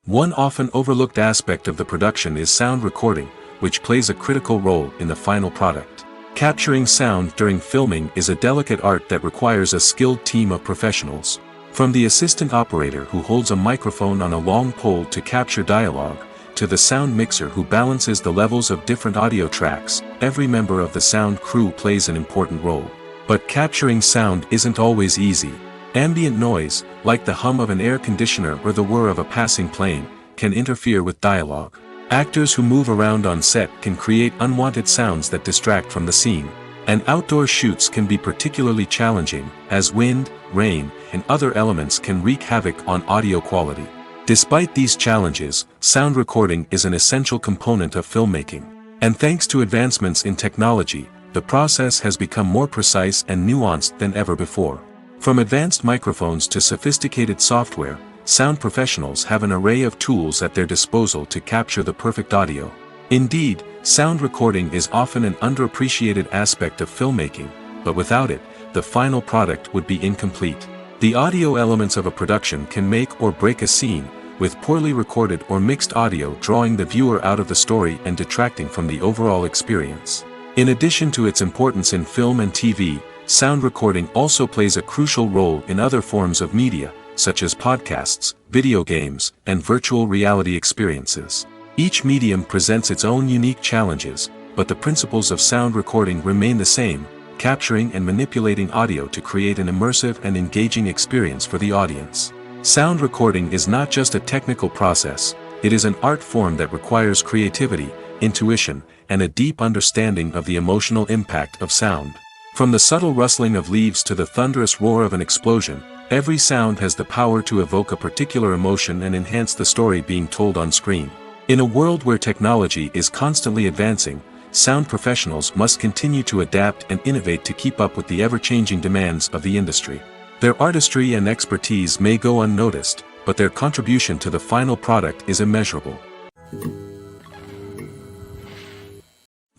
One often overlooked aspect of the production is sound recording, which plays a critical role in the final product. Capturing sound during filming is a delicate art that requires a skilled team of professionals. From the assistant operator who holds a microphone on a long pole to capture dialogue, to the sound mixer who balances the levels of different audio tracks, every member of the sound crew plays an important role. But capturing sound isn't always easy. Ambient noise, like the hum of an air conditioner or the whir of a passing plane, can interfere with dialogue. Actors who move around on set can create unwanted sounds that distract from the scene. And outdoor shoots can be particularly challenging, as wind, rain, and other elements can wreak havoc on audio quality. Despite these challenges, sound recording is an essential component of filmmaking. And thanks to advancements in technology, the process has become more precise and nuanced than ever before. From advanced microphones to sophisticated software, sound professionals have an array of tools at their disposal to capture the perfect audio. Indeed, sound recording is often an underappreciated aspect of filmmaking, but without it, the final product would be incomplete. The audio elements of a production can make or break a scene, with poorly recorded or mixed audio drawing the viewer out of the story and detracting from the overall experience. In addition to its importance in film and TV, sound recording also plays a crucial role in other forms of media, such as podcasts, video games, and virtual reality experiences. Each medium presents its own unique challenges, but the principles of sound recording remain the same, capturing and manipulating audio to create an immersive and engaging experience for the audience. Sound recording is not just a technical process, it is an art form that requires creativity, intuition, and a deep understanding of the emotional impact of sound. From the subtle rustling of leaves to the thunderous roar of an explosion, every sound has the power to evoke a particular emotion and enhance the story being told on screen. In a world where technology is constantly advancing, sound professionals must continue to adapt and innovate to keep up with the ever-changing demands of the industry. Their artistry and expertise may go unnoticed, but their contribution to the final product is immeasurable.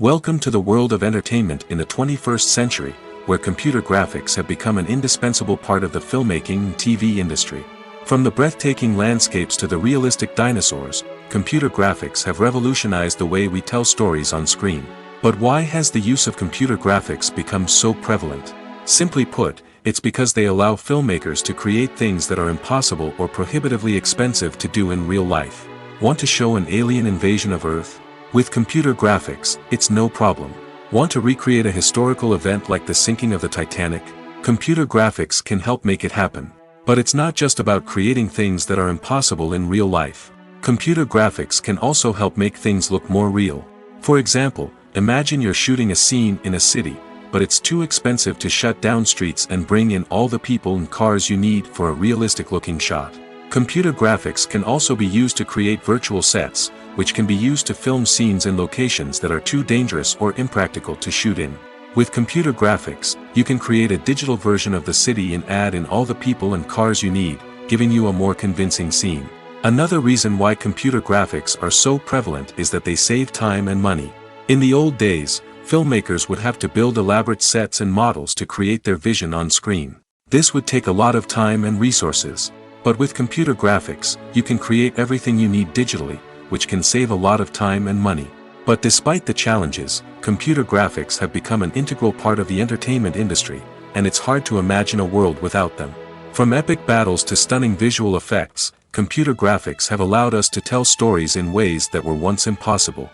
Welcome to the world of entertainment in the 21st century, where computer graphics have become an indispensable part of the filmmaking and TV industry. From the breathtaking landscapes to the realistic dinosaurs, computer graphics have revolutionized the way we tell stories on screen. But why has the use of computer graphics become so prevalent? Simply put, it's because they allow filmmakers to create things that are impossible or prohibitively expensive to do in real life. Want to show an alien invasion of Earth? With computer graphics, it's no problem. Want to recreate a historical event like the sinking of the Titanic? Computer graphics can help make it happen. But it's not just about creating things that are impossible in real life. Computer graphics can also help make things look more real. For example, imagine you're shooting a scene in a city, but it's too expensive to shut down streets and bring in all the people and cars you need for a realistic-looking shot. Computer graphics can also be used to create virtual sets, which can be used to film scenes in locations that are too dangerous or impractical to shoot in. With computer graphics, you can create a digital version of the city and add in all the people and cars you need, giving you a more convincing scene. Another reason why computer graphics are so prevalent is that they save time and money. In the old days, filmmakers would have to build elaborate sets and models to create their vision on screen. This would take a lot of time and resources. But with computer graphics, you can create everything you need digitally, which can save a lot of time and money. But despite the challenges, computer graphics have become an integral part of the entertainment industry, and it's hard to imagine a world without them. From epic battles to stunning visual effects, computer graphics have allowed us to tell stories in ways that were once impossible.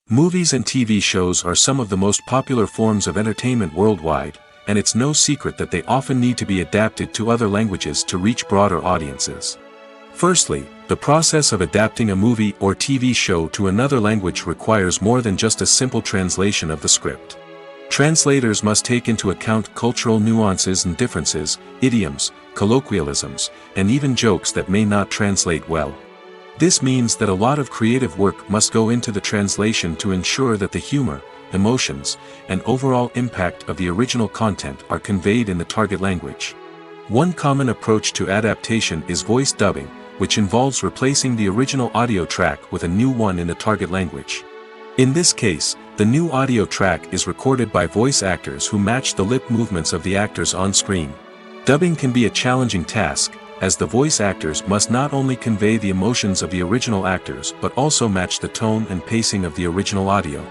Movies and TV shows are some of the most popular forms of entertainment worldwide, and it's no secret that they often need to be adapted to other languages to reach broader audiences. Firstly, the process of adapting a movie or TV show to another language requires more than just a simple translation of the script. Translators must take into account cultural nuances and differences, idioms, colloquialisms, and even jokes that may not translate well. This means that a lot of creative work must go into the translation to ensure that the humor, emotions, and overall impact of the original content are conveyed in the target language. One common approach to adaptation is voice dubbing, which involves replacing the original audio track with a new one in the target language. In this case, the new audio track is recorded by voice actors who match the lip movements of the actors on screen. Dubbing can be a challenging task, as the voice actors must not only convey the emotions of the original actors but also match the tone and pacing of the original audio.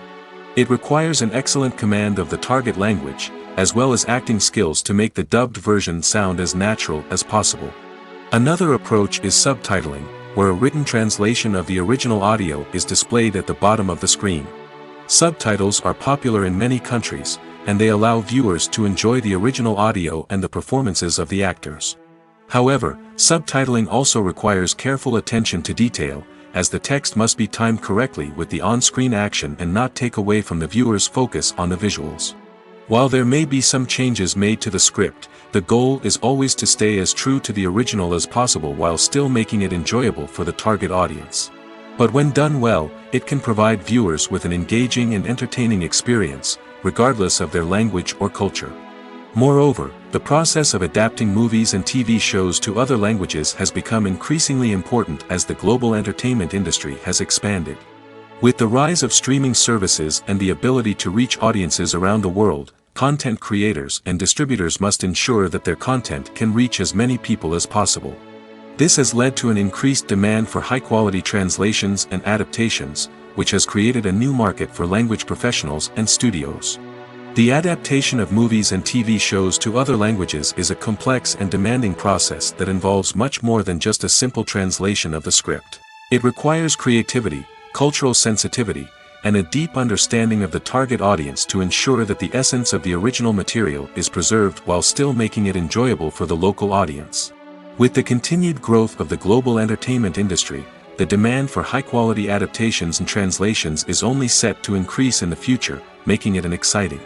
It requires an excellent command of the target language, as well as acting skills to make the dubbed version sound as natural as possible. Another approach is subtitling, where a written translation of the original audio is displayed at the bottom of the screen. Subtitles are popular in many countries, and they allow viewers to enjoy the original audio and the performances of the actors. However, subtitling also requires careful attention to detail, as the text must be timed correctly with the on-screen action and not take away from the viewer's focus on the visuals. While there may be some changes made to the script, the goal is always to stay as true to the original as possible while still making it enjoyable for the target audience. But when done well, it can provide viewers with an engaging and entertaining experience, regardless of their language or culture. Moreover, the process of adapting movies and TV shows to other languages has become increasingly important as the global entertainment industry has expanded. With the rise of streaming services and the ability to reach audiences around the world, content creators and distributors must ensure that their content can reach as many people as possible. This has led to an increased demand for high-quality translations and adaptations, which has created a new market for language professionals and studios. The adaptation of movies and TV shows to other languages is a complex and demanding process that involves much more than just a simple translation of the script. It requires creativity, cultural sensitivity, and a deep understanding of the target audience to ensure that the essence of the original material is preserved while still making it enjoyable for the local audience. With the continued growth of the global entertainment industry, the demand for high-quality adaptations and translations is only set to increase in the future, making it an exciting.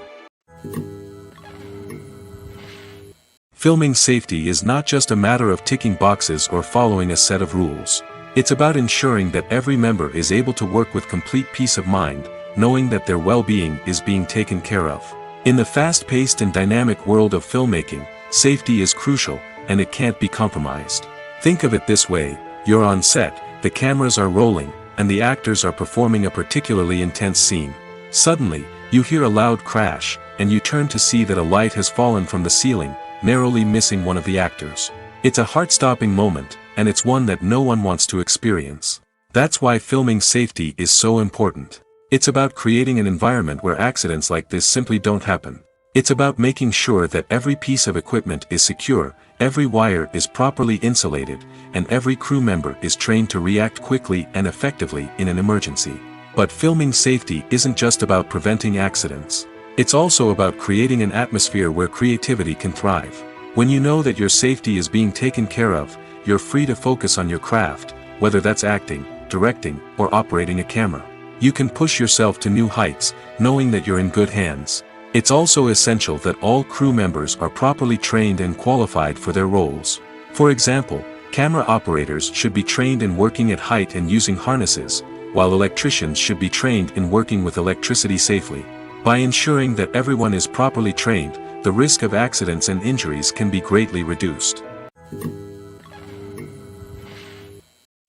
Filming safety is not just a matter of ticking boxes or following a set of rules. It's about ensuring that every member is able to work with complete peace of mind, knowing that their well-being is being taken care of. In the fast-paced and dynamic world of filmmaking, safety is crucial, and it can't be compromised. Think of it this way: you're on set, the cameras are rolling, and the actors are performing a particularly intense scene. Suddenly, you hear a loud crash, and you turn to see that a light has fallen from the ceiling, narrowly missing one of the actors. It's a heart-stopping moment, and it's one that no one wants to experience. That's why filming safety is so important. It's about creating an environment where accidents like this simply don't happen. It's about making sure that every piece of equipment is secure, every wire is properly insulated, and every crew member is trained to react quickly and effectively in an emergency. But filming safety isn't just about preventing accidents. It's also about creating an atmosphere where creativity can thrive. When you know that your safety is being taken care of, you're free to focus on your craft, whether that's acting, directing, or operating a camera. You can push yourself to new heights, knowing that you're in good hands. It's also essential that all crew members are properly trained and qualified for their roles. For example, camera operators should be trained in working at height and using harnesses, while electricians should be trained in working with electricity safely. By ensuring that everyone is properly trained, the risk of accidents and injuries can be greatly reduced.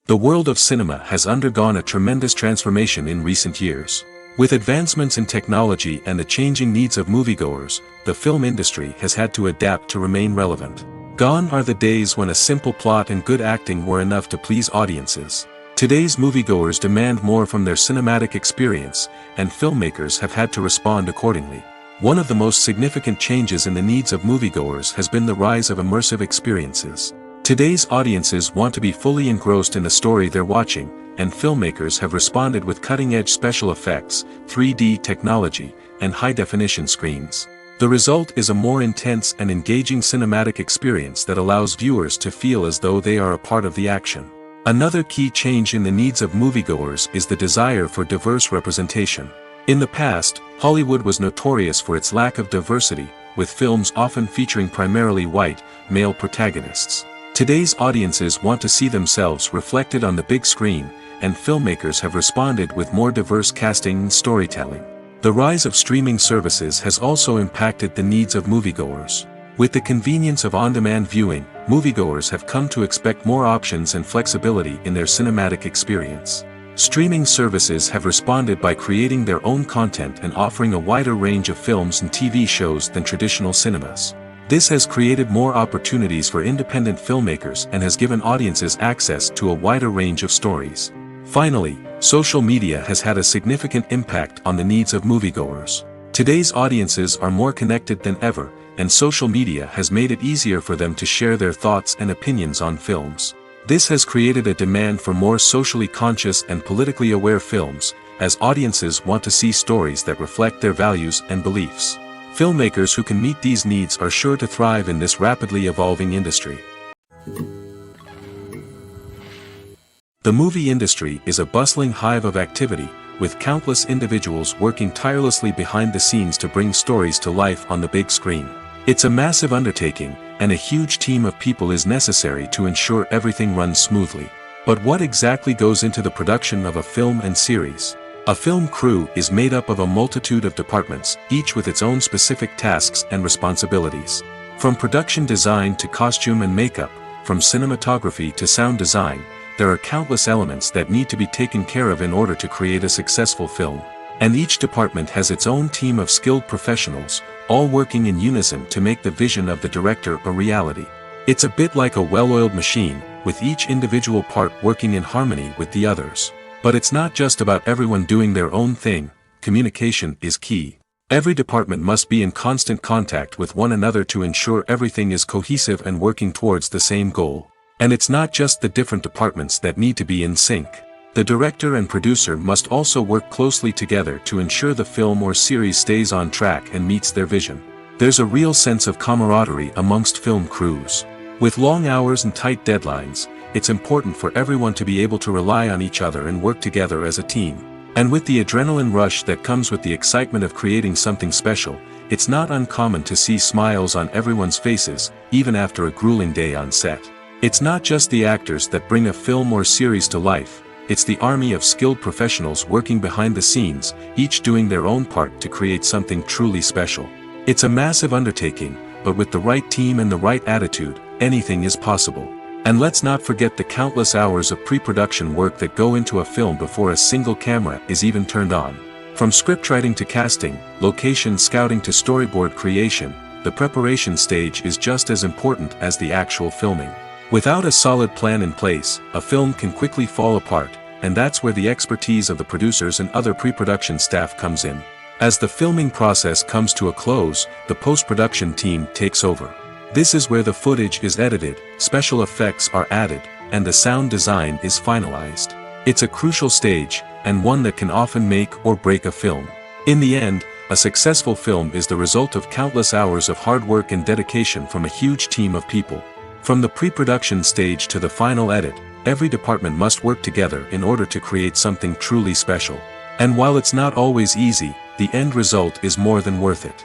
The world of cinema has undergone a tremendous transformation in recent years. With advancements in technology and the changing needs of moviegoers, the film industry has had to adapt to remain relevant. Gone are the days when a simple plot and good acting were enough to please audiences. Today's moviegoers demand more from their cinematic experience, and filmmakers have had to respond accordingly. One of the most significant changes in the needs of moviegoers has been the rise of immersive experiences. Today's audiences want to be fully engrossed in the story they're watching, and filmmakers have responded with cutting-edge special effects, 3D technology, and high-definition screens. The result is a more intense and engaging cinematic experience that allows viewers to feel as though they are a part of the action. Another key change in the needs of moviegoers is the desire for diverse representation. In the past, Hollywood was notorious for its lack of diversity, with films often featuring primarily white, male protagonists. Today's audiences want to see themselves reflected on the big screen, and filmmakers have responded with more diverse casting and storytelling. The rise of streaming services has also impacted the needs of moviegoers. With the convenience of on-demand viewing, moviegoers have come to expect more options and flexibility in their cinematic experience. Streaming services have responded by creating their own content and offering a wider range of films and TV shows than traditional cinemas. This has created more opportunities for independent filmmakers and has given audiences access to a wider range of stories. Finally, social media has had a significant impact on the needs of moviegoers. Today's audiences are more connected than ever, and social media has made it easier for them to share their thoughts and opinions on films. This has created a demand for more socially conscious and politically aware films, as audiences want to see stories that reflect their values and beliefs. Filmmakers who can meet these needs are sure to thrive in this rapidly evolving industry. The movie industry is a bustling hive of activity, with countless individuals working tirelessly behind the scenes to bring stories to life on the big screen. It's a massive undertaking, and a huge team of people is necessary to ensure everything runs smoothly. But what exactly goes into the production of a film and series? A film crew is made up of a multitude of departments, each with its own specific tasks and responsibilities. From production design to costume and makeup, from cinematography to sound design, there are countless elements that need to be taken care of in order to create a successful film. And each department has its own team of skilled professionals, all working in unison to make the vision of the director a reality. It's a bit like a well-oiled machine, with each individual part working in harmony with the others. But it's not just about everyone doing their own thing. Communication is key. Every department must be in constant contact with one another to ensure everything is cohesive and working towards the same goal. And it's not just the different departments that need to be in sync. The director and producer must also work closely together to ensure the film or series stays on track and meets their vision. There's a real sense of camaraderie amongst film crews. With long hours and tight deadlines, it's important for everyone to be able to rely on each other and work together as a team. And with the adrenaline rush that comes with the excitement of creating something special, it's not uncommon to see smiles on everyone's faces, even after a grueling day on set. It's not just the actors that bring a film or series to life, it's the army of skilled professionals working behind the scenes, each doing their own part to create something truly special. It's a massive undertaking, but with the right team and the right attitude, anything is possible. And let's not forget the countless hours of pre-production work that go into a film before a single camera is even turned on. From scriptwriting to casting, location scouting to storyboard creation, the preparation stage is just as important as the actual filming. Without a solid plan in place, a film can quickly fall apart, and that's where the expertise of the producers and other pre-production staff comes in. As the filming process comes to a close, the post-production team takes over. This is where the footage is edited, special effects are added, and the sound design is finalized. It's a crucial stage, and one that can often make or break a film. In the end, a successful film is the result of countless hours of hard work and dedication from a huge team of people. From the pre-production stage to the final edit, every department must work together in order to create something truly special. And while it's not always easy, the end result is more than worth it.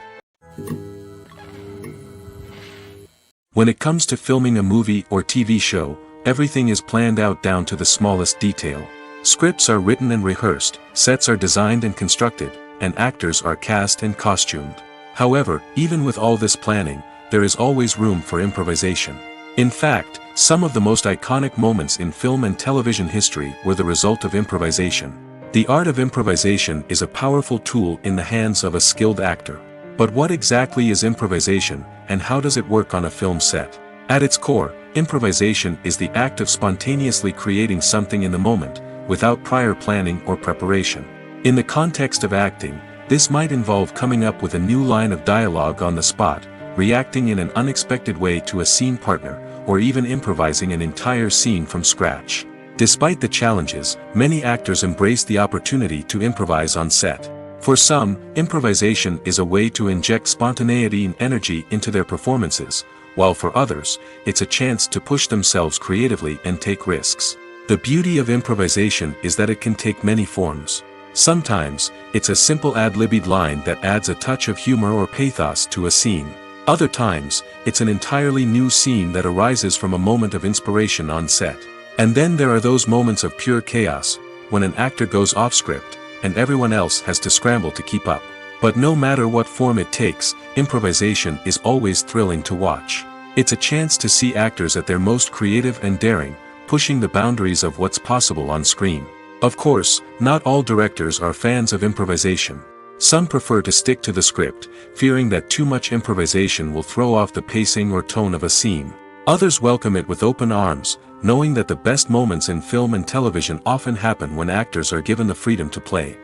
When it comes to filming a movie or TV show, everything is planned out down to the smallest detail. Scripts are written and rehearsed, sets are designed and constructed, and actors are cast and costumed. However, even with all this planning, there is always room for improvisation. In fact, some of the most iconic moments in film and television history were the result of improvisation. The art of improvisation is a powerful tool in the hands of a skilled actor. But what exactly is improvisation, and how does it work on a film set? At its core, improvisation is the act of spontaneously creating something in the moment, without prior planning or preparation. In the context of acting, This might involve coming up with a new line of dialogue on the spot, reacting in an unexpected way to a scene partner, or even improvising an entire scene from scratch. Despite the challenges, many actors embrace the opportunity to improvise on set. For some, improvisation is a way to inject spontaneity and energy into their performances, while for others, it's a chance to push themselves creatively and take risks. The beauty of improvisation is that it can take many forms. Sometimes, it's a simple ad-libbed line that adds a touch of humor or pathos to a scene. Other times, it's an entirely new scene that arises from a moment of inspiration on set. And then there are those moments of pure chaos, when an actor goes off script, and everyone else has to scramble to keep up. But no matter what form it takes, improvisation is always thrilling to watch. It's a chance to see actors at their most creative and daring, pushing the boundaries of what's possible on screen. Of course, not all directors are fans of improvisation. Some prefer to stick to the script, fearing that too much improvisation will throw off the pacing or tone of a scene. Others welcome it with open arms, knowing that the best moments in film and television often happen when actors are given the freedom to play.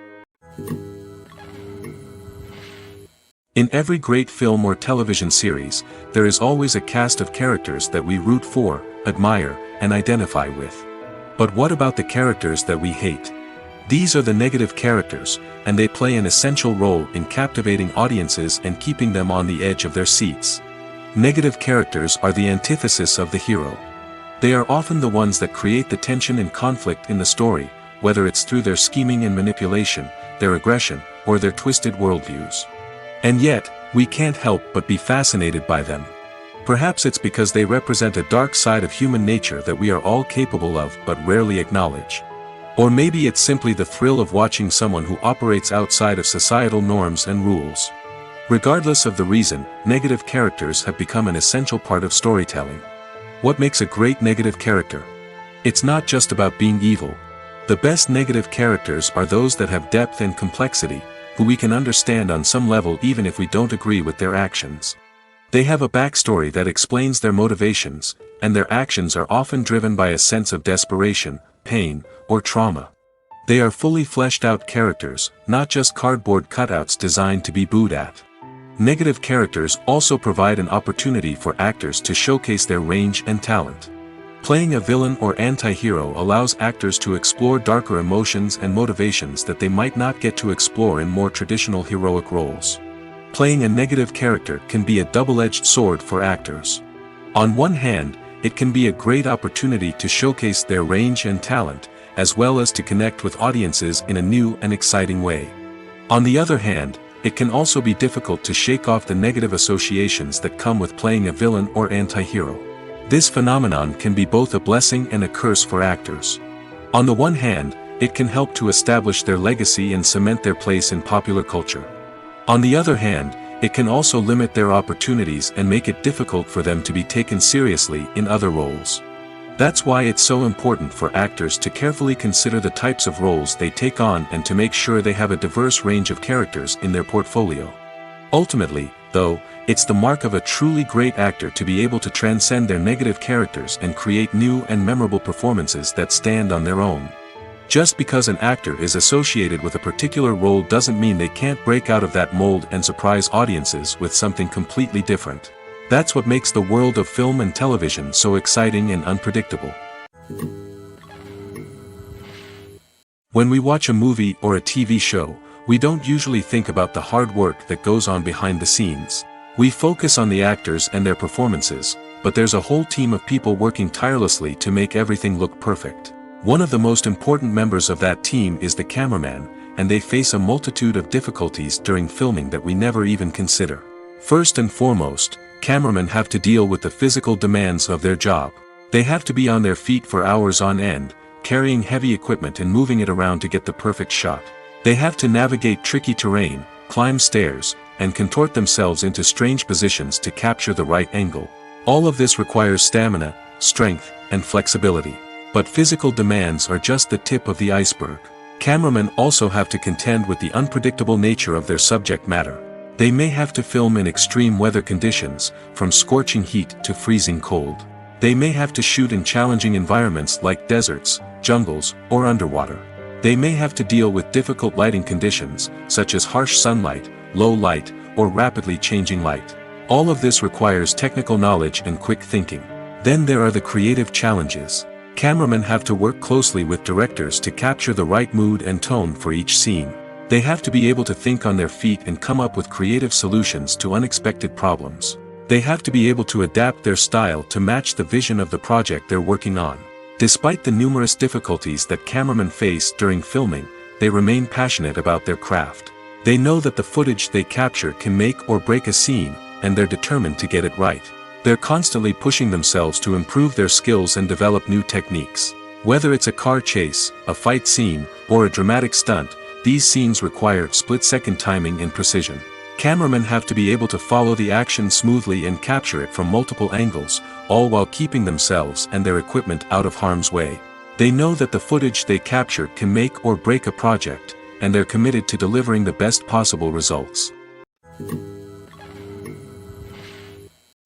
In every great film or television series, there is always a cast of characters that we root for, admire, and identify with. But what about the characters that we hate? These are the negative characters, and they play an essential role in captivating audiences and keeping them on the edge of their seats. Negative characters are the antithesis of the hero. They are often the ones that create the tension and conflict in the story, whether it's through their scheming and manipulation, their aggression, or their twisted worldviews. And yet, we can't help but be fascinated by them. Perhaps it's because they represent a dark side of human nature that we are all capable of but rarely acknowledge. Or maybe it's simply the thrill of watching someone who operates outside of societal norms and rules. Regardless of the reason, negative characters have become an essential part of storytelling. What makes a great negative character? It's not just about being evil. The best negative characters are those that have depth and complexity, who we can understand on some level even if we don't agree with their actions. They have a backstory that explains their motivations, and their actions are often driven by a sense of desperation, pain, or trauma. They are fully fleshed out characters, not just cardboard cutouts designed to be booed at. Negative characters also provide an opportunity for actors to showcase their range and talent. Playing a villain or anti-hero allows actors to explore darker emotions and motivations that they might not get to explore in more traditional heroic roles. Playing a negative character can be a double-edged sword for actors. On one hand, it can be a great opportunity to showcase their range and talent, as well as to connect with audiences in a new and exciting way. On the other hand, it can also be difficult to shake off the negative associations that come with playing a villain or anti-hero. This phenomenon can be both a blessing and a curse for actors. On the one hand, it can help to establish their legacy and cement their place in popular culture. On the other hand, it can also limit their opportunities and make it difficult for them to be taken seriously in other roles. That's why it's so important for actors to carefully consider the types of roles they take on and to make sure they have a diverse range of characters in their portfolio. Ultimately, though, it's the mark of a truly great actor to be able to transcend their negative characters and create new and memorable performances that stand on their own. Just because an actor is associated with a particular role doesn't mean they can't break out of that mold and surprise audiences with something completely different. That's what makes the world of film and television so exciting and unpredictable. When we watch a movie or a TV show, we don't usually think about the hard work that goes on behind the scenes. We focus on the actors and their performances, but there's a whole team of people working tirelessly to make everything look perfect. One of the most important members of that team is the cameraman, and they face a multitude of difficulties during filming that we never even consider. First and foremost, cameramen have to deal with the physical demands of their job. They have to be on their feet for hours on end, carrying heavy equipment and moving it around to get the perfect shot. They have to navigate tricky terrain, climb stairs, and contort themselves into strange positions to capture the right angle. All of this requires stamina, strength, and flexibility. But physical demands are just the tip of the iceberg. Cameramen also have to contend with the unpredictable nature of their subject matter. They may have to film in extreme weather conditions, from scorching heat to freezing cold. They may have to shoot in challenging environments like deserts, jungles, or underwater. They may have to deal with difficult lighting conditions, such as harsh sunlight, low light, or rapidly changing light. All of this requires technical knowledge and quick thinking. Then there are the creative challenges. Cameramen have to work closely with directors to capture the right mood and tone for each scene. They have to be able to think on their feet and come up with creative solutions to unexpected problems. They have to be able to adapt their style to match the vision of the project they're working on. Despite the numerous difficulties that cameramen face during filming, they remain passionate about their craft. They know that the footage they capture can make or break a scene, and they're determined to get it right. They're constantly pushing themselves to improve their skills and develop new techniques. Whether it's a car chase, a fight scene, or a dramatic stunt, these scenes require split-second timing and precision. Cameramen have to be able to follow the action smoothly and capture it from multiple angles, all while keeping themselves and their equipment out of harm's way. They know that the footage they capture can make or break a project, and they're committed to delivering the best possible results.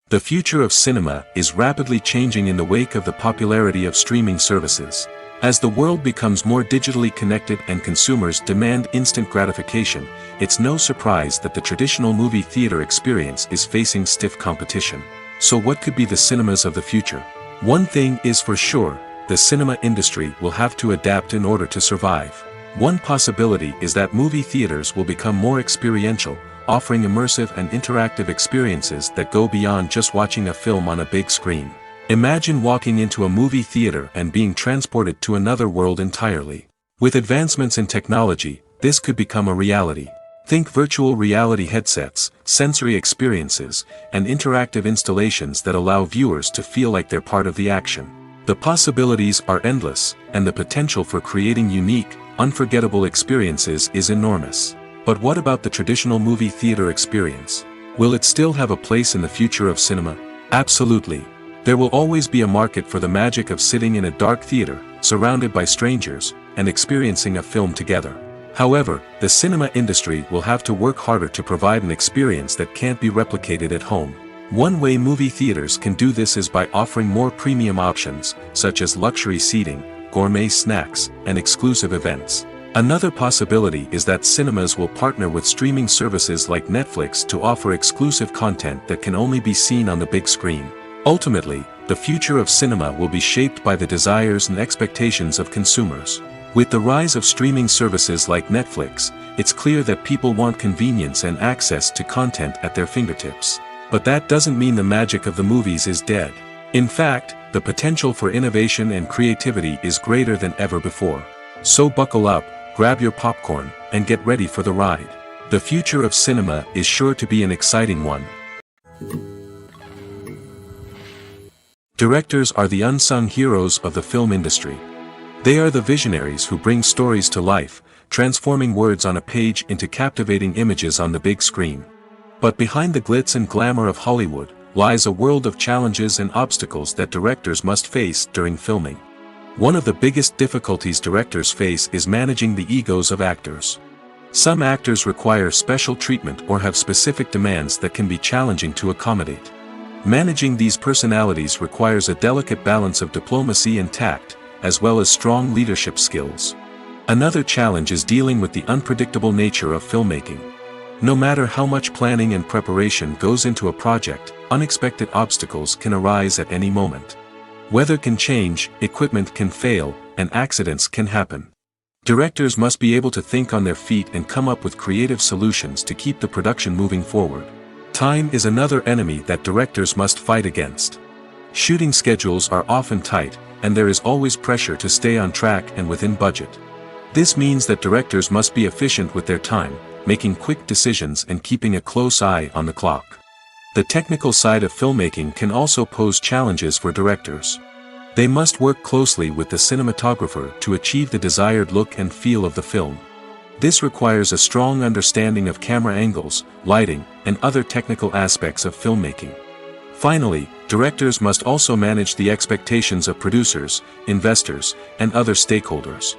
The future of cinema is rapidly changing in the wake of the popularity of streaming services. As the world becomes more digitally connected and consumers demand instant gratification, it's no surprise that the traditional movie theater experience is facing stiff competition. So what could be the cinemas of the future? One thing is for sure, the cinema industry will have to adapt in order to survive. One possibility is that movie theaters will become more experiential, offering immersive and interactive experiences that go beyond just watching a film on a big screen. Imagine walking into a movie theater and being transported to another world entirely. With advancements in technology, this could become a reality. Think virtual reality headsets, sensory experiences, and interactive installations that allow viewers to feel like they're part of the action. The possibilities are endless, and the potential for creating unique, unforgettable experiences is enormous. But what about the traditional movie theater experience? Will it still have a place in the future of cinema? Absolutely. There will always be a market for the magic of sitting in a dark theater, surrounded by strangers, and experiencing a film together. However, the cinema industry will have to work harder to provide an experience that can't be replicated at home. One way movie theaters can do this is by offering more premium options, such as luxury seating, gourmet snacks, and exclusive events. Another possibility is that cinemas will partner with streaming services like Netflix to offer exclusive content that can only be seen on the big screen. Ultimately, the future of cinema will be shaped by the desires and expectations of consumers. With the rise of streaming services like Netflix, it's clear that people want convenience and access to content at their fingertips. But that doesn't mean the magic of the movies is dead. In fact, the potential for innovation and creativity is greater than ever before. So buckle up, grab your popcorn, and get ready for the ride. The future of cinema is sure to be an exciting one. Directors are the unsung heroes of the film industry. They are the visionaries who bring stories to life, transforming words on a page into captivating images on the big screen. But behind the glitz and glamour of Hollywood lies a world of challenges and obstacles that directors must face during filming. One of the biggest difficulties directors face is managing the egos of actors. Some actors require special treatment or have specific demands that can be challenging to accommodate. Managing these personalities requires a delicate balance of diplomacy and tact, as well as strong leadership skills. Another challenge is dealing with the unpredictable nature of filmmaking. No matter how much planning and preparation goes into a project, unexpected obstacles can arise at any moment. Weather can change, equipment can fail, and accidents can happen. Directors must be able to think on their feet and come up with creative solutions to keep the production moving forward. Time is another enemy that directors must fight against. Shooting schedules are often tight, and there is always pressure to stay on track and within budget. This means that directors must be efficient with their time, making quick decisions and keeping a close eye on the clock. The technical side of filmmaking can also pose challenges for directors. They must work closely with the cinematographer to achieve the desired look and feel of the film. This requires a strong understanding of camera angles, lighting, and other technical aspects of filmmaking. Finally, directors must also manage the expectations of producers, investors, and other stakeholders.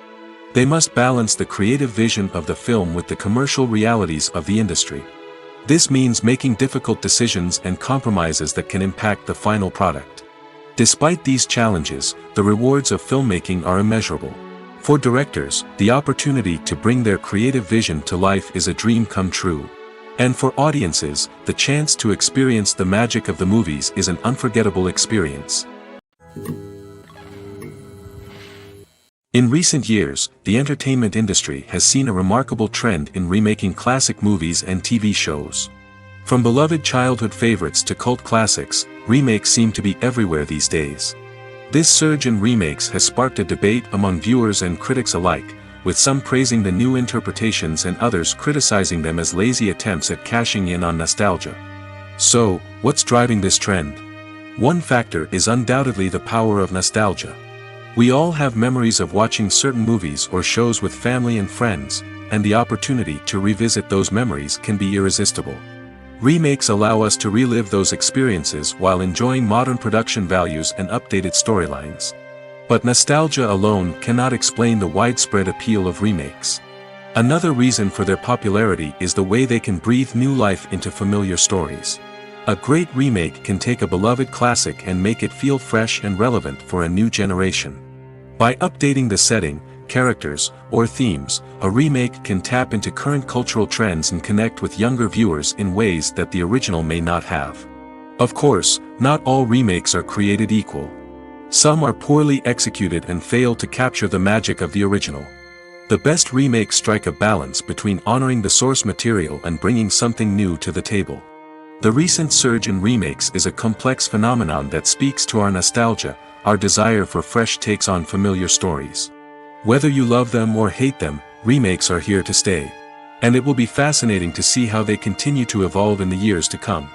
They must balance the creative vision of the film with the commercial realities of the industry. This means making difficult decisions and compromises that can impact the final product. Despite these challenges, the rewards of filmmaking are immeasurable. For directors, the opportunity to bring their creative vision to life is a dream come true. And for audiences, the chance to experience the magic of the movies is an unforgettable experience. In recent years, the entertainment industry has seen a remarkable trend in remaking classic movies and TV shows. From beloved childhood favorites to cult classics, remakes seem to be everywhere these days. This surge in remakes has sparked a debate among viewers and critics alike, with some praising the new interpretations and others criticizing them as lazy attempts at cashing in on nostalgia. So, what's driving this trend? One factor is undoubtedly the power of nostalgia. We all have memories of watching certain movies or shows with family and friends, and the opportunity to revisit those memories can be irresistible. Remakes allow us to relive those experiences while enjoying modern production values and updated storylines. But nostalgia alone cannot explain the widespread appeal of remakes. Another reason for their popularity is the way they can breathe new life into familiar stories. A great remake can take a beloved classic and make it feel fresh and relevant for a new generation. By updating the setting, characters, or themes, a remake can tap into current cultural trends and connect with younger viewers in ways that the original may not have. Of course, not all remakes are created equal. Some are poorly executed and fail to capture the magic of the original. The best remakes strike a balance between honoring the source material and bringing something new to the table. The recent surge in remakes is a complex phenomenon that speaks to our nostalgia, our desire for fresh takes on familiar stories. Whether you love them or hate them, remakes are here to stay. And it will be fascinating to see how they continue to evolve in the years to come.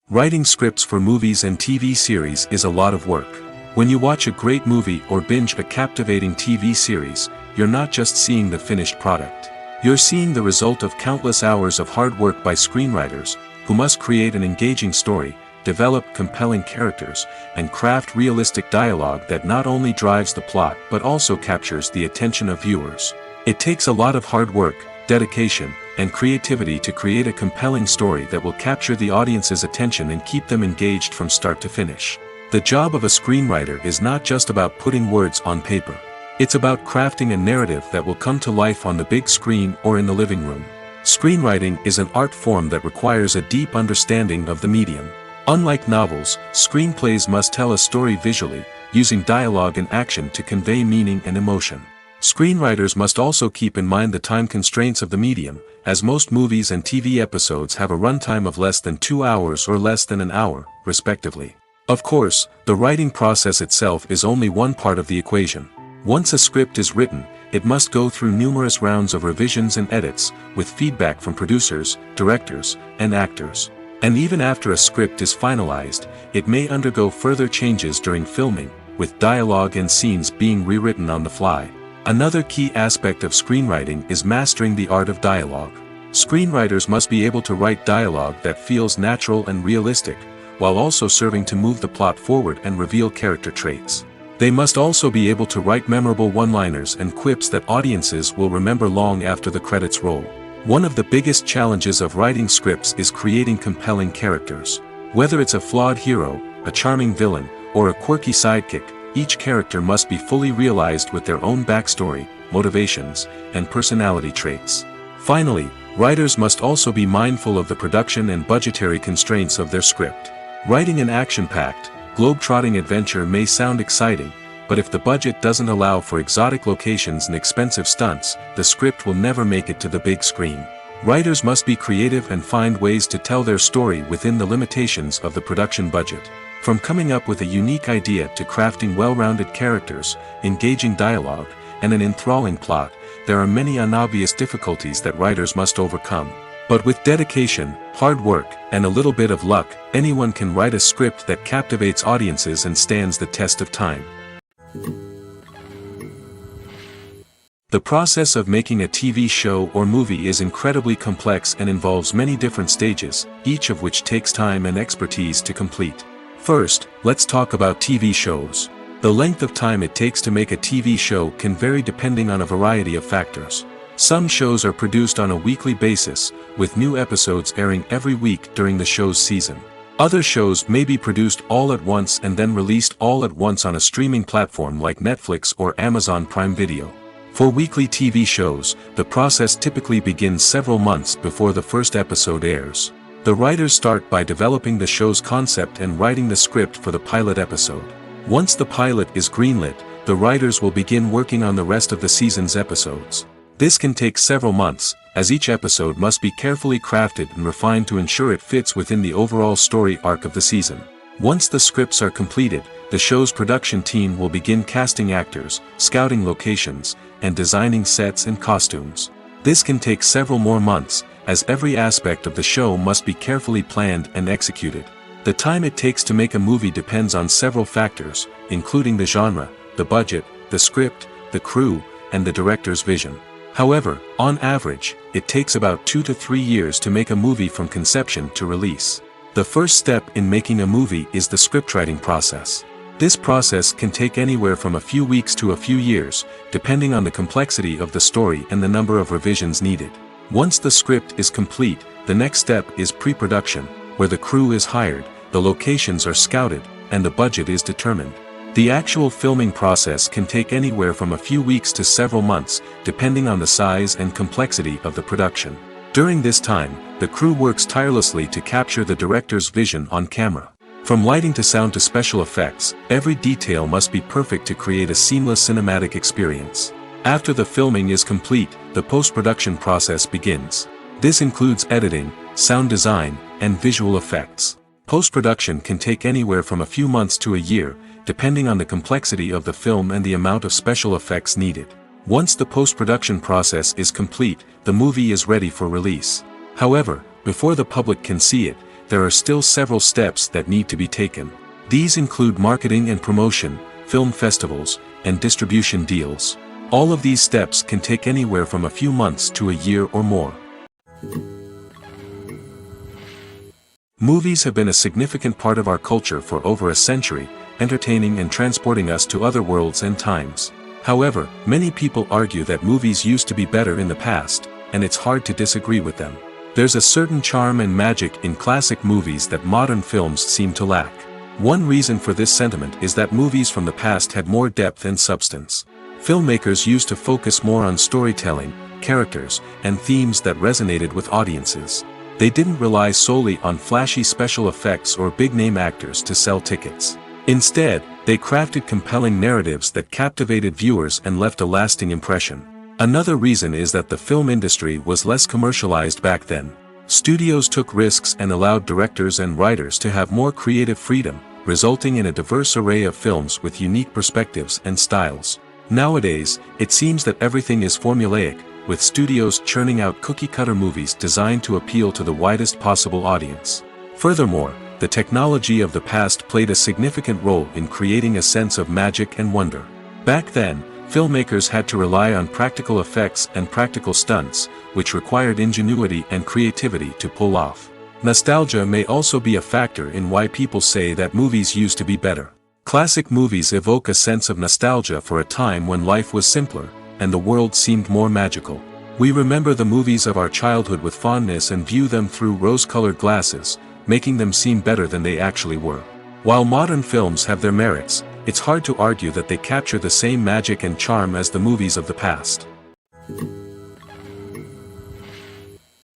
Writing scripts for movies and TV series is a lot of work. When you watch a great movie or binge a captivating TV series, you're not just seeing the finished product. You're seeing the result of countless hours of hard work by screenwriters, who must create an engaging story, develop compelling characters, and craft realistic dialogue that not only drives the plot but also captures the attention of viewers. It takes a lot of hard work, dedication, and creativity to create a compelling story that will capture the audience's attention and keep them engaged from start to finish. The job of a screenwriter is not just about putting words on paper. It's about crafting a narrative that will come to life on the big screen or in the living room. Screenwriting is an art form that requires a deep understanding of the medium. Unlike novels, screenplays must tell a story visually, using dialogue and action to convey meaning and emotion. Screenwriters must also keep in mind the time constraints of the medium, as most movies and TV episodes have a runtime of less than 2 hours or less than an hour, respectively. Of course, the writing process itself is only one part of the equation. Once a script is written, it must go through numerous rounds of revisions and edits, with feedback from producers, directors, and actors. And even after a script is finalized, it may undergo further changes during filming, with dialogue and scenes being rewritten on the fly. Another key aspect of screenwriting is mastering the art of dialogue. Screenwriters must be able to write dialogue that feels natural and realistic, while also serving to move the plot forward and reveal character traits. They must also be able to write memorable one-liners and quips that audiences will remember long after the credits roll. One of the biggest challenges of writing scripts is creating compelling characters. Whether it's a flawed hero, a charming villain, or a quirky sidekick, each character must be fully realized with their own backstory, motivations, and personality traits. Finally, writers must also be mindful of the production and budgetary constraints of their script. Writing an action-packed, globe-trotting adventure may sound exciting, but if the budget doesn't allow for exotic locations and expensive stunts, the script will never make it to the big screen. Writers must be creative and find ways to tell their story within the limitations of the production budget. From coming up with a unique idea to crafting well-rounded characters, engaging dialogue, and an enthralling plot, there are many unobvious difficulties that writers must overcome. But with dedication, hard work, and a little bit of luck, anyone can write a script that captivates audiences and stands the test of time. The process of making a TV show or movie is incredibly complex and involves many different stages, each of which takes time and expertise to complete. First, let's talk about TV shows. The length of time it takes to make a TV show can vary depending on a variety of factors. Some shows are produced on a weekly basis, with new episodes airing every week during the show's season. Other shows may be produced all at once and then released all at once on a streaming platform like Netflix or Amazon Prime Video. For weekly TV shows, the process typically begins several months before the first episode airs. The writers start by developing the show's concept and writing the script for the pilot episode. Once the pilot is greenlit, the writers will begin working on the rest of the season's episodes. This can take several months, as each episode must be carefully crafted and refined to ensure it fits within the overall story arc of the season. Once the scripts are completed, the show's production team will begin casting actors, scouting locations, and designing sets and costumes. This can take several more months, as every aspect of the show must be carefully planned and executed. The time it takes to make a movie depends on several factors, including the genre, the budget, the script, the crew, and the director's vision. However, on average, it takes about 2 to 3 years to make a movie from conception to release. The first step in making a movie is the scriptwriting process. This process can take anywhere from a few weeks to a few years, depending on the complexity of the story and the number of revisions needed. Once the script is complete, the next step is pre-production, where the crew is hired, the locations are scouted, and the budget is determined. The actual filming process can take anywhere from a few weeks to several months, depending on the size and complexity of the production. During this time, the crew works tirelessly to capture the director's vision on camera. From lighting to sound to special effects, every detail must be perfect to create a seamless cinematic experience. After the filming is complete, the post-production process begins. This includes editing, sound design, and visual effects. Post-production can take anywhere from a few months to a year, depending on the complexity of the film and the amount of special effects needed. Once the post-production process is complete, the movie is ready for release. However, before the public can see it, there are still several steps that need to be taken. These include marketing and promotion, film festivals, and distribution deals. All of these steps can take anywhere from a few months to a year or more. Movies have been a significant part of our culture for over a century, entertaining and transporting us to other worlds and times. However, many people argue that movies used to be better in the past, and it's hard to disagree with them. There's a certain charm and magic in classic movies that modern films seem to lack. One reason for this sentiment is that movies from the past had more depth and substance. Filmmakers used to focus more on storytelling, characters, and themes that resonated with audiences. They didn't rely solely on flashy special effects or big-name actors to sell tickets. Instead, they crafted compelling narratives that captivated viewers and left a lasting impression. Another reason is that the film industry was less commercialized back then. Studios took risks and allowed directors and writers to have more creative freedom, resulting in a diverse array of films with unique perspectives and styles. Nowadays, it seems that everything is formulaic, with studios churning out cookie-cutter movies designed to appeal to the widest possible audience. Furthermore, the technology of the past played a significant role in creating a sense of magic and wonder. Back then, filmmakers had to rely on practical effects and practical stunts, which required ingenuity and creativity to pull off. Nostalgia may also be a factor in why people say that movies used to be better. Classic movies evoke a sense of nostalgia for a time when life was simpler, and the world seemed more magical. We remember the movies of our childhood with fondness and view them through rose-colored glasses, making them seem better than they actually were. While modern films have their merits, it's hard to argue that they capture the same magic and charm as the movies of the past.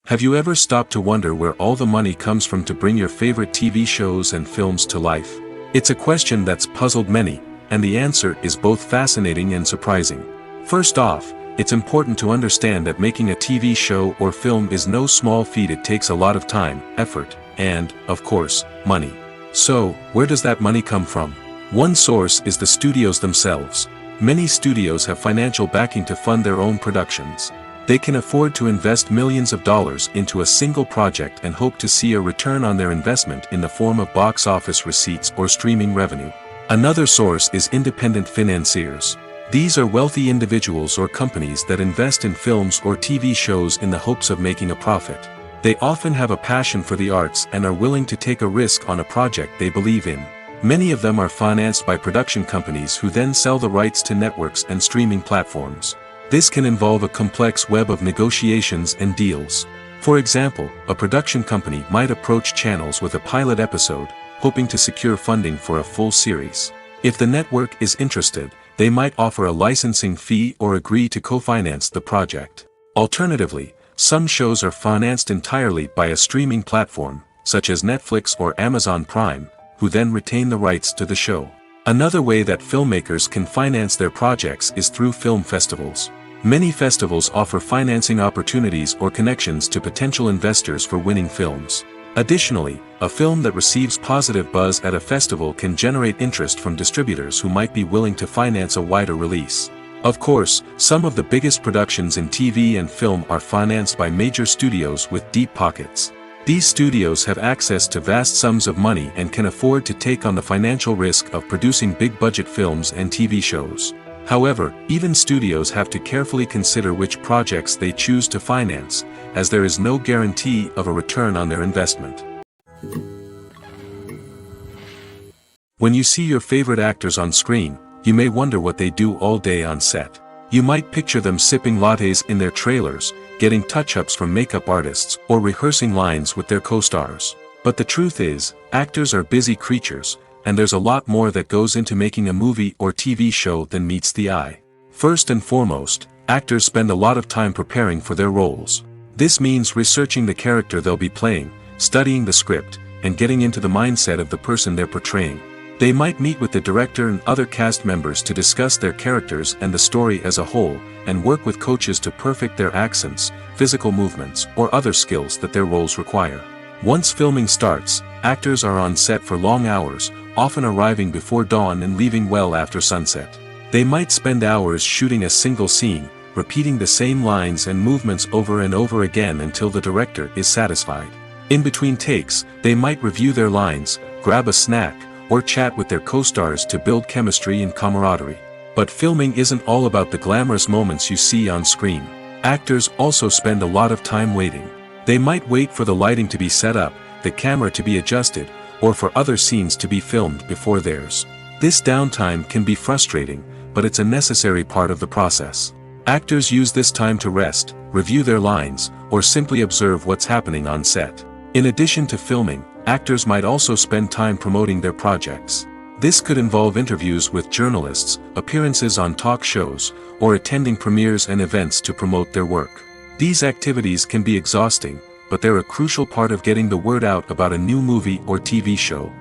Have you ever stopped to wonder where all the money comes from to bring your favorite TV shows and films to life? It's a question that's puzzled many, and the answer is both fascinating and surprising. First off, it's important to understand that making a TV show or film is no small feat. It takes a lot of time, effort, and, of course, money. So, where does that money come from? One source is the studios themselves. Many studios have financial backing to fund their own productions. They can afford to invest millions of dollars into a single project and hope to see a return on their investment in the form of box office receipts or streaming revenue. Another source is independent financiers. These are wealthy individuals or companies that invest in films or TV shows in the hopes of making a profit. They often have a passion for the arts and are willing to take a risk on a project they believe in. Many of them are financed by production companies who then sell the rights to networks and streaming platforms. This can involve a complex web of negotiations and deals. For example, a production company might approach channels with a pilot episode, hoping to secure funding for a full series. If the network is interested, they might offer a licensing fee or agree to co-finance the project. Alternatively, some shows are financed entirely by a streaming platform, such as Netflix or Amazon Prime, who then retain the rights to the show. Another way that filmmakers can finance their projects is through film festivals. Many festivals offer financing opportunities or connections to potential investors for winning films. Additionally, a film that receives positive buzz at a festival can generate interest from distributors who might be willing to finance a wider release. Of course, some of the biggest productions in TV and film are financed by major studios with deep pockets. These studios have access to vast sums of money and can afford to take on the financial risk of producing big-budget films and TV shows. However, even studios have to carefully consider which projects they choose to finance, as there is no guarantee of a return on their investment. When you see your favorite actors on screen, you may wonder what they do all day on set. You might picture them sipping lattes in their trailers, getting touch-ups from makeup artists, or rehearsing lines with their co-stars. But the truth is, actors are busy creatures, and there's a lot more that goes into making a movie or TV show than meets the eye. First and foremost, actors spend a lot of time preparing for their roles. This means researching the character they'll be playing, studying the script, and getting into the mindset of the person they're portraying. They might meet with the director and other cast members to discuss their characters and the story as a whole, and work with coaches to perfect their accents, physical movements, or other skills that their roles require. Once filming starts, actors are on set for long hours, often arriving before dawn and leaving well after sunset. They might spend hours shooting a single scene, repeating the same lines and movements over and over again until the director is satisfied. In between takes, they might review their lines, grab a snack, or chat with their co-stars to build chemistry and camaraderie. But filming isn't all about the glamorous moments you see on screen. Actors also spend a lot of time waiting. They might wait for the lighting to be set up, the camera to be adjusted, or for other scenes to be filmed before theirs. This downtime can be frustrating, but it's a necessary part of the process. Actors use this time to rest, review their lines, or simply observe what's happening on set. In addition to filming, actors might also spend time promoting their projects. This could involve interviews with journalists, appearances on talk shows, or attending premieres and events to promote their work. These activities can be exhausting, but they're a crucial part of getting the word out about a new movie or TV show.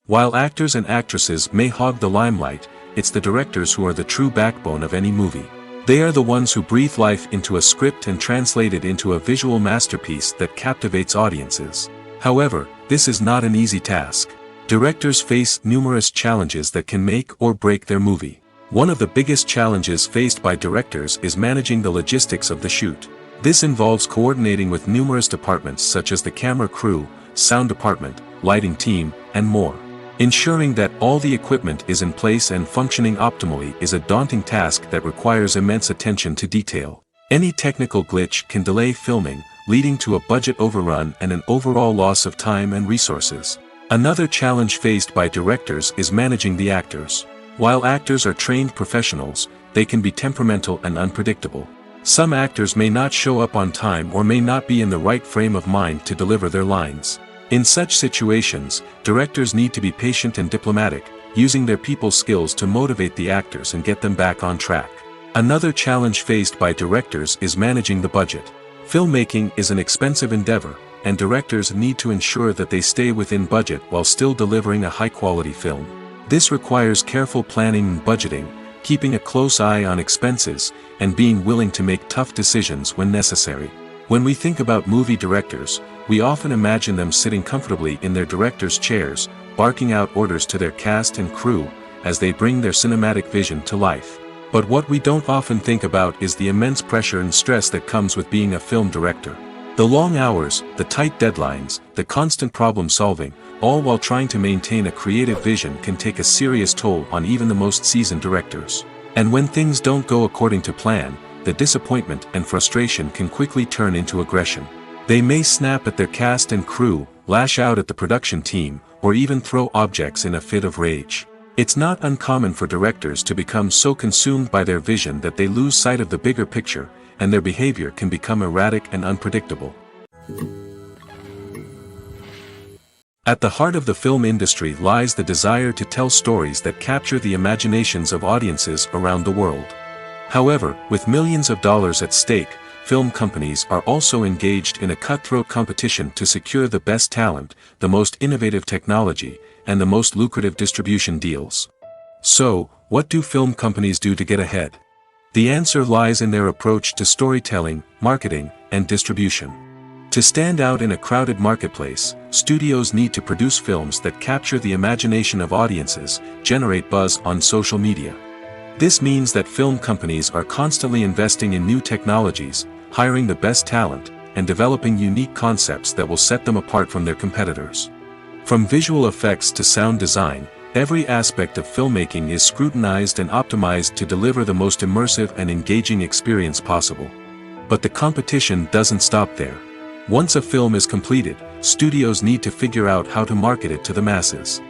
While actors and actresses may hog the limelight, it's the directors who are the true backbone of any movie. They are the ones who breathe life into a script and translate it into a visual masterpiece that captivates audiences. However, this is not an easy task. Directors face numerous challenges that can make or break their movie. One of the biggest challenges faced by directors is managing the logistics of the shoot. This involves coordinating with numerous departments such as the camera crew, sound department, lighting team, and more. Ensuring that all the equipment is in place and functioning optimally is a daunting task that requires immense attention to detail. Any technical glitch can delay filming, leading to a budget overrun and an overall loss of time and resources. Another challenge faced by directors is managing the actors. While actors are trained professionals, they can be temperamental and unpredictable. Some actors may not show up on time or may not be in the right frame of mind to deliver their lines. In such situations, directors need to be patient and diplomatic, using their people skills to motivate the actors and get them back on track. Another challenge faced by directors is managing the budget. Filmmaking is an expensive endeavor, and directors need to ensure that they stay within budget while still delivering a high-quality film. This requires careful planning and budgeting, keeping a close eye on expenses, and being willing to make tough decisions when necessary. When we think about movie directors, we often imagine them sitting comfortably in their director's chairs, barking out orders to their cast and crew, as they bring their cinematic vision to life. But what we don't often think about is the immense pressure and stress that comes with being a film director. The long hours, the tight deadlines, the constant problem solving, all while trying to maintain a creative vision can take a serious toll on even the most seasoned directors. And when things don't go according to plan, the disappointment and frustration can quickly turn into aggression. They may snap at their cast and crew, lash out at the production team, or even throw objects in a fit of rage. It's not uncommon for directors to become so consumed by their vision that they lose sight of the bigger picture, and their behavior can become erratic and unpredictable. At the heart of the film industry lies the desire to tell stories that capture the imaginations of audiences around the world. However, with millions of dollars at stake, film companies are also engaged in a cutthroat competition to secure the best talent, the most innovative technology, and the most lucrative distribution deals. So, what do film companies do to get ahead? The answer lies in their approach to storytelling, marketing, and distribution. To stand out in a crowded marketplace, studios need to produce films that capture the imagination of audiences, generate buzz on social media. This means that film companies are constantly investing in new technologies, hiring the best talent, and developing unique concepts that will set them apart from their competitors. From visual effects to sound design, every aspect of filmmaking is scrutinized and optimized to deliver the most immersive and engaging experience possible. But the competition doesn't stop there. Once a film is completed, studios need to figure out how to market it to the masses.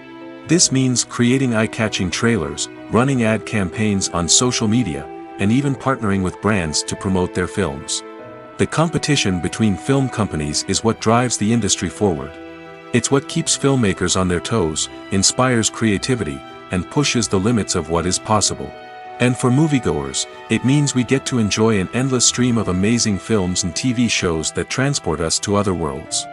This means creating eye-catching trailers, running ad campaigns on social media, and even partnering with brands to promote their films. The competition between film companies is what drives the industry forward. It's what keeps filmmakers on their toes, inspires creativity, and pushes the limits of what is possible. And for moviegoers, it means we get to enjoy an endless stream of amazing films and TV shows that transport us to other worlds.